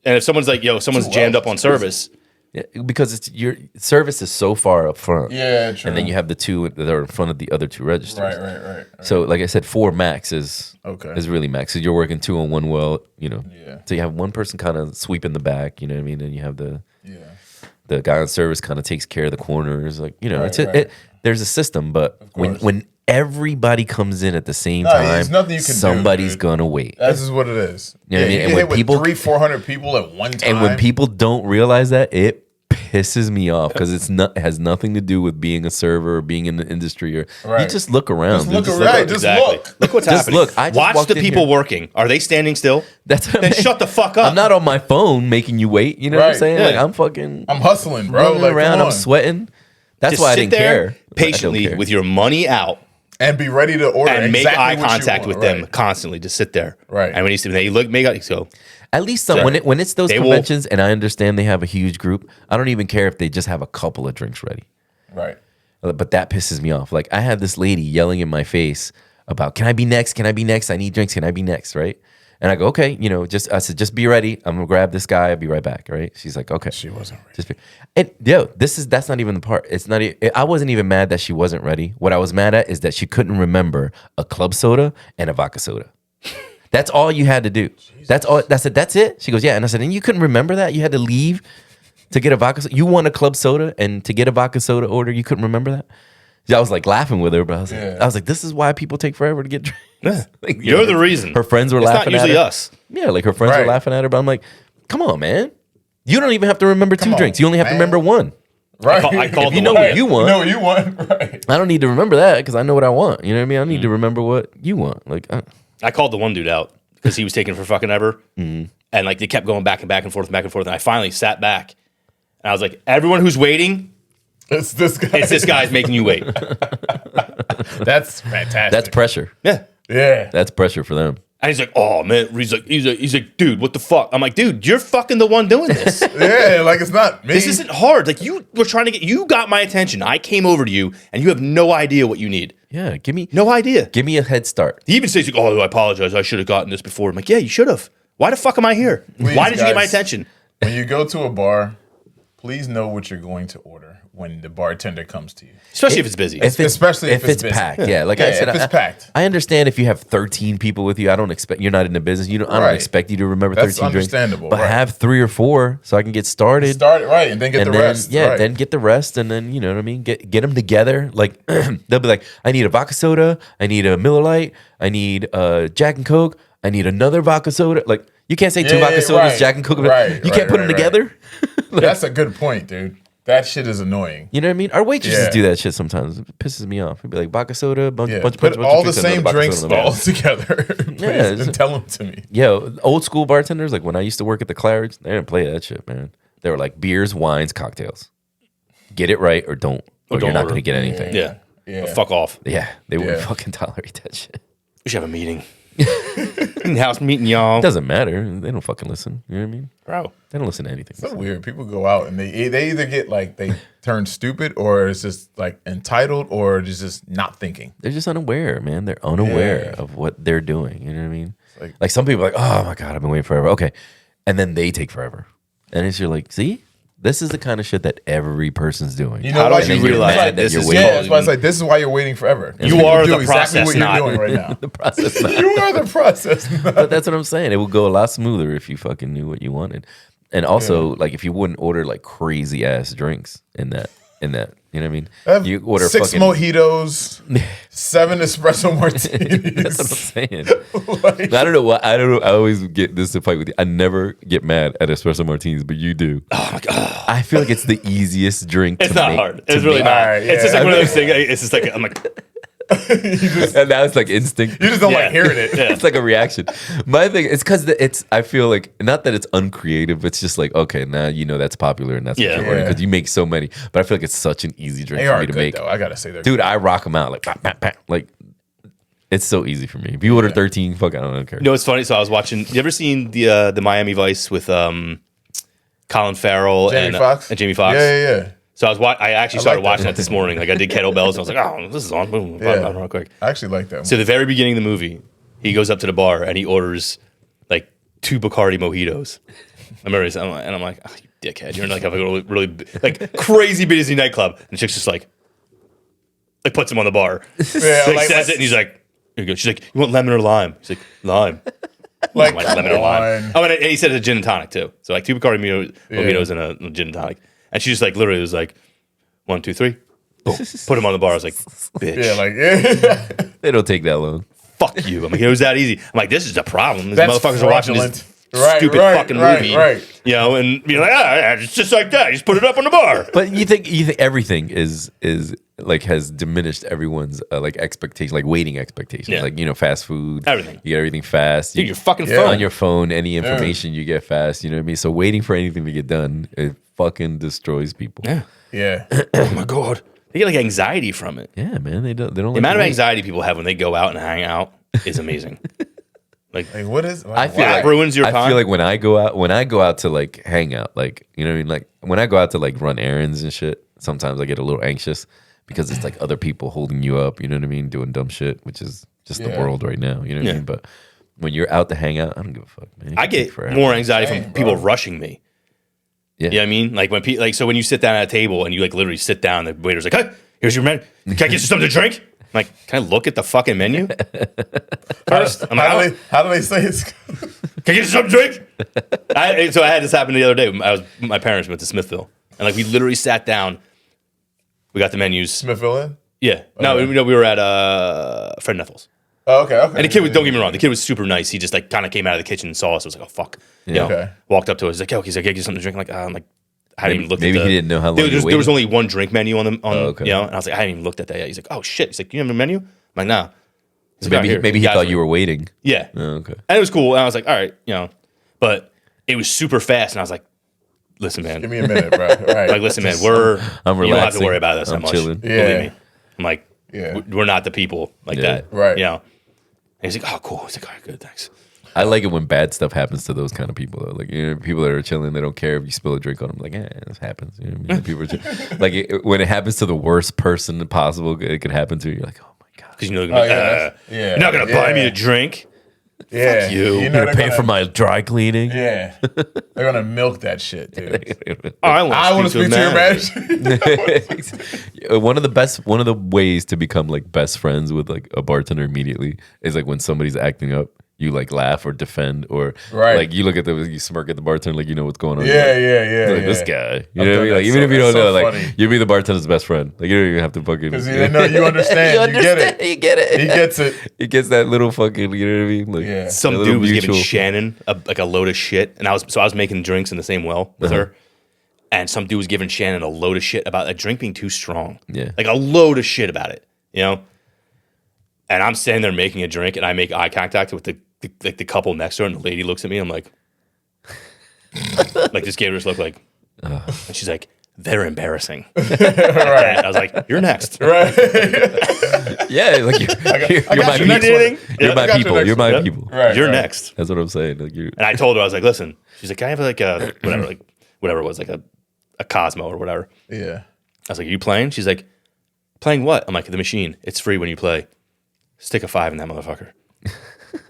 And if someone's like, yo, someone's 2 jammed wells. up on service, Yeah, because it's your service is so far up front. Yeah, true. And then you have the 2 that are in front of the other 2 registers. Right. So, like I said, 4 max is Okay. is really max. So you're working 2 on 1 well, Yeah. So you have one person kind of sweeping the back, you know what I mean? And you have the Yeah. guy on service kind of takes care of the corners, like Right, it's right. there's a system, but course. when everybody comes in at the same No, time, there's nothing you can do, somebody's dude. gonna wait. This is what it is. You know what I mean? You And get when hit with people- 300-400 people at one time. And when people don't realize that, it pisses me off because it has nothing to do with being a server or being in the industry or you Right. just look around. Just dude. look Just around. look- Just exactly. look. what's Just happening. look. I just Watch walked the in people here. working. Are they standing still? That's what I Then mean. shut the fuck up. I'm not on my phone making you wait. You know what I'm Right. saying? Yeah. Like I'm fucking I'm hustling, bro. running Like, around. come I'm on. sweating. That's Just why I sit didn't there care. I don't patiently care. with your money out And be ready to order and make exactly eye what you contact want, with them right. constantly. Just sit there. Right. And when you see they look, make out. So At least some, Sorry. when it's those They will- conventions, and I understand they have a huge group. I don't even care if they just have a couple of drinks ready. Right. But that pisses me off. Like I had this lady yelling in my face about, "Can I be next? Can I be next? I need drinks. Can I be next?" Right? And I go, "Okay." I said, "Just be ready. I'm gonna grab this guy. I'll be right back." Right? She's like, "Okay." She wasn't ready. Just be, and that's not even the part. It's not. I wasn't even mad that she wasn't ready. What I was mad at is that she couldn't remember a club soda and a vodka soda. That's all you had to do. That's all. I said, that's it? She goes, yeah. And I said, and you couldn't remember that? You had to leave to get a vodka soda? You want a club soda, and to get a vodka soda order, you couldn't remember that? I was like laughing with her, but I was like, this is why people take forever to get drinks. Yeah. Like, You're the reason. Her friends were It's laughing not at usually her. us. Yeah, like her friends were laughing at her, but I'm like, come on, man. You don't even have to remember two on, drinks. You only have to man. remember one. Right. I called you the know one. what you want. You know what you want, right? I don't need to remember that because I know what I want. You know what I mean? I need to remember what you want. Like, I called the one dude out because he was taking for fucking ever. And like they kept going back and back and forth and back and forth. And I finally sat back and I was like, everyone who's waiting, It's this guy. it's this guy's making you wait. That's fantastic. that's pressure. Yeah. yeah. That's pressure for them. And he's like, oh man, he's like, dude, what the fuck? I'm like, dude, you're fucking the one doing this. Yeah, like it's not me. This isn't hard. Like you were trying to you got my attention. I came over to you and you have no idea what you need. Yeah, give me No idea. a head start. He even says, like, oh, I apologize. I should have gotten this before. I'm like, yeah, you should have. Why the fuck am I here? Please, Why did you get my guys. attention? When you go to a bar, please know what you're going to order when the bartender comes to you. Especially if it's busy. Especially if it's busy. packed. Yeah, like I Yeah, said, if it's packed. I understand if you have 13 people with you. I don't expect you're not in the business. I don't Right. expect you to remember That's 13 drinks. understandable, But right. have 3 or 4 so I can get started. Start it right and then get and the then, rest. yeah, right. then get the rest, and then you know what I mean. Get them together. Like they'll be like, I need a vodka soda, I need a Miller Lite, I need Jack and Coke, I need another vodka soda. Like you can't say 2 Yeah, vodka sodas, right, Jack and Coke. right, you can't put them right. together. That's a good point, dude. That shit is annoying. You know what I mean? Our waitresses Yeah. do that shit sometimes. It pisses me off. It'd be like vodka soda, bunch, Yeah, bunch, put bunch all the drinks, another same vodka drinks soda in the all bottle. together, please, it's- and tell them to me. Yeah, old school bartenders, like when I used to work at the Claridge, they didn't play that shit, man. They were like beers, wines, cocktails. Get it right or don't. Or don't you're not order. going to get anything. Yeah. Yeah. Fuck off. Yeah, they wouldn't Yeah. fucking tolerate that shit. We should have a meeting. In-house meeting, y'all. Doesn't matter. They don't fucking listen. You know what I mean? Bro. They don't listen to anything. So weird. People go out and they either get like they turn stupid or it's just like entitled or just not thinking. They're just unaware, man. They're unaware Yeah. of what they're doing. You know what I mean? like- Like some people are like, oh my God, I've been waiting forever. Okay. And then they take forever. And it's you're like, see? This is the kind of shit that every person's doing. You know How why don't And you then you're realize mad that this you're is- waiting. Yeah, that's why it's like this is why you're waiting forever. You are do the exactly process, what you're not- doing right now. The process. Not. You are the process. But that's what I'm saying. It would go a lot smoother if you fucking knew what you wanted. And also, like, if you wouldn't order like crazy ass drinks in that, you know what I mean? Have You order 6 fucking mojitos, 7 espresso That's what I'm martinis. saying. Like- I don't know why. I don't know. I always get this to fight with you. I never get mad at espresso martinis, but you do. Oh my God. I feel like it's the easiest drink. It's to not make, hard. to It's really make. not. Alright, It's just yeah. like one of those things. It's just like, I'm like, And now it's like instinct. You just don't Yeah. like hearing it. Yeah. It's like a reaction. My thing, it's because it's. I feel like not that it's uncreative. It's just like okay, now you know that's popular and that's Yeah. what you're Yeah. because you make so many. But I feel like it's such an easy drink They for are me to good make. though. I gotta say they're Dude, I rock them out like bam, bam, bam. Like it's so easy for me. If you order 13, fuck, I don't care. you know, it's funny. So I was watching. You ever seen the Miami Vice with Colin Farrell Jamie Foxx. and Jamie Foxx? Yeah. So I actually started like that watching that this morning. Like I did kettlebells and I was like, oh, this is on. Boom, Yeah. real quick. I actually like that one. So the very beginning of the movie, he goes up to the bar and he orders like 2 Bacardi mojitos. I remember this, and I'm like, oh, you dickhead! You're in like a really like crazy busy nightclub, and the chick's just like puts him on the bar. Yeah, So he like, says it, and he's like, here you go. She's like, you want lemon or lime? He's like, lime. like, Like come lemon or lime. on. Oh, and he said a gin and tonic too. So like 2 Bacardi mojitos and a gin and tonic. And she just like literally was like, 1, 2, 3. Boom. Put him on the bar. I was like, bitch. Yeah, like yeah. They don't take that long. Fuck you. I'm like, it was that easy. I'm like, this is the problem. These That's motherfuckers are watching fraudulent. this Right, stupid right, fucking right, movie. right. You know, and be like, it's just like that. You just put it up on the bar. But you think everything is like has diminished everyone's like expectation, like waiting expectations. Yeah. Like fast food, Everything. You get everything fast. Dude, You- your fucking Yeah. phone. on your phone, any information you get fast. You know what I mean? So waiting for anything to get done, it fucking destroys people. Yeah. Yeah. Oh my God. They get like anxiety from it. Yeah, man. They don't. The like amount of wait. anxiety people have when they go out and hang out is amazing. Like what is I feel That like ruins your I time. feel like when I go out to like hang out, like you know what I mean, like when I go out to like run errands and shit, sometimes I get a little anxious because it's like other people holding you up, you know what I mean, doing dumb shit, which is just the Yeah. world right now, you know what Yeah. I mean? But when you're out to hang out, I don't give a fuck, man. It I can take get forever. more anxiety from Same, people bro. rushing me. Yeah. You know what I mean? Like so when you sit down at a table and you like literally sit down, the waiter's like, hey, here's your menu. Can I get you something to drink? like, can I look at the fucking menu first? I'm like, How do they say it's? can I get you something to drink? So I had this happen the other day. My parents went to Smithville, and like we literally sat down. We got the menus. Smithville in? Yeah. No, Okay. we were at Fred Neffels. Oh, okay. And the kid was, don't get me wrong, the kid was super nice. He just like kind of came out of the kitchen and saw us. I was like, oh fuck. You know, Okay. walked up to us. He's like, yo, he's like, get you something to drink. I'm like, I hadn't even looked maybe at he didn't know how long There, you there was waited. only one drink menu on okay. you know, and I was like, I hadn't even looked at that yet. He's like, oh shit. He's like, you have a menu? I'm like, nah. He's like, "All right, here, Maybe he guys thought for you were waiting. Yeah. Oh, okay. And it was cool. And I was like, all right, you know, but it was super fast. And I was like, listen, man. Give me a minute, bro. Right. Like, listen, man, Just- you don't have relaxing. to worry about us that I'm much. chilling. Believe Yeah. me. I'm like, Yeah. we're not the people like Yeah. that. Right. You know? And he's like, oh, cool. He's like, all right, good, thanks. I like it when bad stuff happens to those kind of people. Though. Like people that are chilling, they don't care if you spill a drink on them. Like, this happens. You know what I mean? People are when it happens to the worst person possible, it could happen to you. You're like, oh my god, Because you know they're gonna be, yeah. you're not gonna buy me a drink. Yeah. you. You you're know gonna they're pay gonna, for my dry cleaning. Yeah. They're gonna milk that shit, dude. Oh, I I want to speak to your manager. One of the ways to become like best friends with like a bartender immediately is like when somebody's acting up, you like laugh or defend or Right. like you look at you smirk at the bartender like you know what's going on. Yeah, You're yeah. like, this guy, you I've know what I done mean? that Like even if you that's don't know, like funny. you'll be the bartender's best friend. Like you don't even have to fucking. Because they know you understand. You get it. You get it. He gets it. He gets that little fucking. You know what I mean? Like Yeah. Some that little dude was giving mutual- Shannon like a load of shit, and I was making drinks in the same well with her, and some dude was giving Shannon a load of shit about a drink being too strong. Yeah. like a load of shit about it, you know. And I'm standing there making a drink, and I make eye contact with the couple next to her, and the lady looks at me. I'm like, like just gave her this look, like, and she's like, they're embarrassing. Right. And I was like, you're next. Right. Yeah, like you're I got my you next people. one. You're Yeah, my I got you people. next You're my one. people. Right. You're right. next. That's what I'm saying. Like you. And I told her, I was like, listen. She's like, can I have like a whatever it was, like a Cosmo or whatever. Yeah. I was like, are you playing? She's like, playing what? I'm like, the machine. It's free when you play. Stick a 5 in that motherfucker.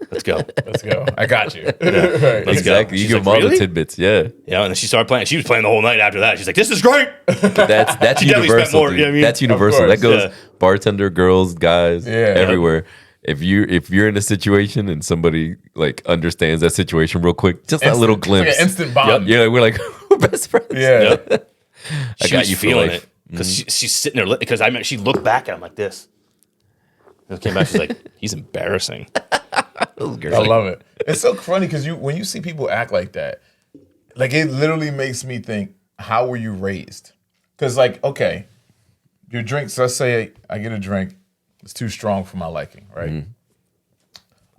Let's go. Let's go. I got you. Right. Let's go. Exactly. You She's give like, them all really? the tidbits. Yeah. Yeah, and then she started playing. She was playing the whole night after that. She's like, this is great. That's She definitely spent universal. more, Dude. you know what I mean? That's universal. course, That goes yeah. bartender, girls, guys, Yeah. everywhere. If you're in a situation and somebody like understands that situation real quick, just that little It's like glimpse. an instant bond. Yeah, we're like we're best friends. Yeah. I She got was you for feeling life. it. Because she's sitting there, because I mean, she looked back at him like this. And came back, she's like, he's embarrassing. I love it. It's so funny because when you see people act like that, like it literally makes me think, how were you raised? Because like, okay, your drinks. Let's say I get a drink, it's too strong for my liking, right? Mm-hmm.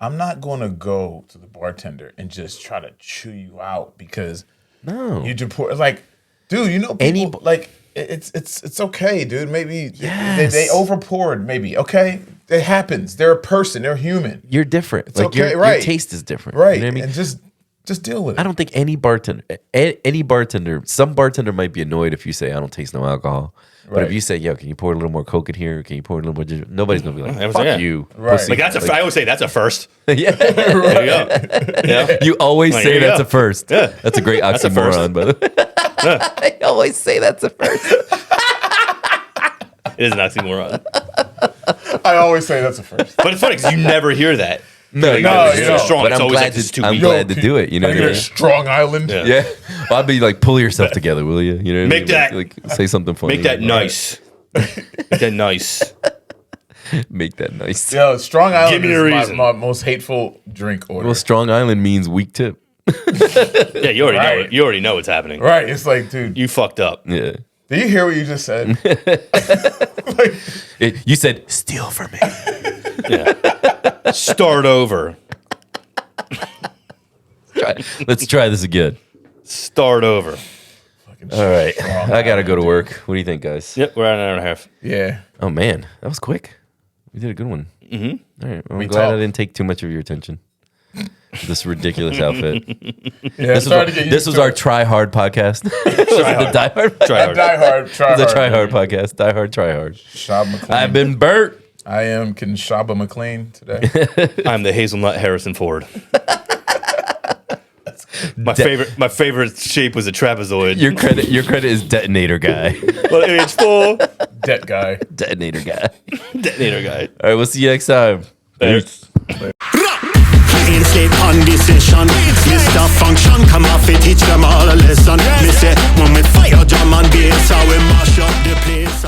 I'm not going to go to the bartender and just try to chew you out because No. you deport. Like, dude, you know, people like it's okay, dude. Maybe they over poured. Maybe okay, it happens. They're a person. They're human. You're different. It's like okay, your right. taste is different. Right. You know what I mean? And just deal with it. I don't think any bartender, some bartender might be annoyed if you say, I don't taste no alcohol. But if Right. you say, yo, can you pour a little more Coke in here? Can you pour a little more ginger? Nobody's going to be like, Everyone's fuck like, yeah. you. Right. pussy." Like, I always say that's a first. yeah. There you go. Yeah. You always Like, say here you that's go. a first. Yeah. That's a great a first. oxymoron, by the way. I always say that's a first. It is an oxymoron. I always say that's a first. But it's funny because you never hear that. No, Like, no, it's you too don't. strong. But It's I'm always glad like, this is too I'm weak. glad to do it. You know what I You're mean? a Strong Island. Yeah. Yeah. Well, I'd be like, pull yourself together, will you? You know what I Make mean? that- Like, say something funny. Make that nice. Make that nice. Make that nice. Yo, Strong Island Give me a is reason. my most hateful drink order. Well, Strong Island means weak tip. Yeah, you already know Right. it. You already know what's happening. Right. It's like, dude, You fucked up. Yeah. do you hear what you just said? You said, steal from me. Yeah. Start over. Let's try this again. Start over. All right. I got to go to work. What do you think, guys? Yep, we're at an hour and a half. Yeah. Oh, man. That was quick. We did a good one. Mm-hmm. All right. Well, I'm We glad I talked. didn't take too much of your attention. This ridiculous outfit. Yeah. This was our Try Hard podcast. Was it the Die Hard podcast? Try hard. Die Hard. Try The hard. Try Hard podcast. Die Hard, Try Hard. Shab McLean. I've been Bert. I am Kinshaba McLean today. I'm the hazelnut Harrison Ford. My favorite shape was a trapezoid. Your credit is Detonator Guy. Well, age 4, Det guy. Detonator guy. Detonator guy. All right, we'll see you next time. Peace. In sleep on decision, Mr. Function come off it, teach them all a lesson. Me say when we fire drum and bass, how we mash up the place.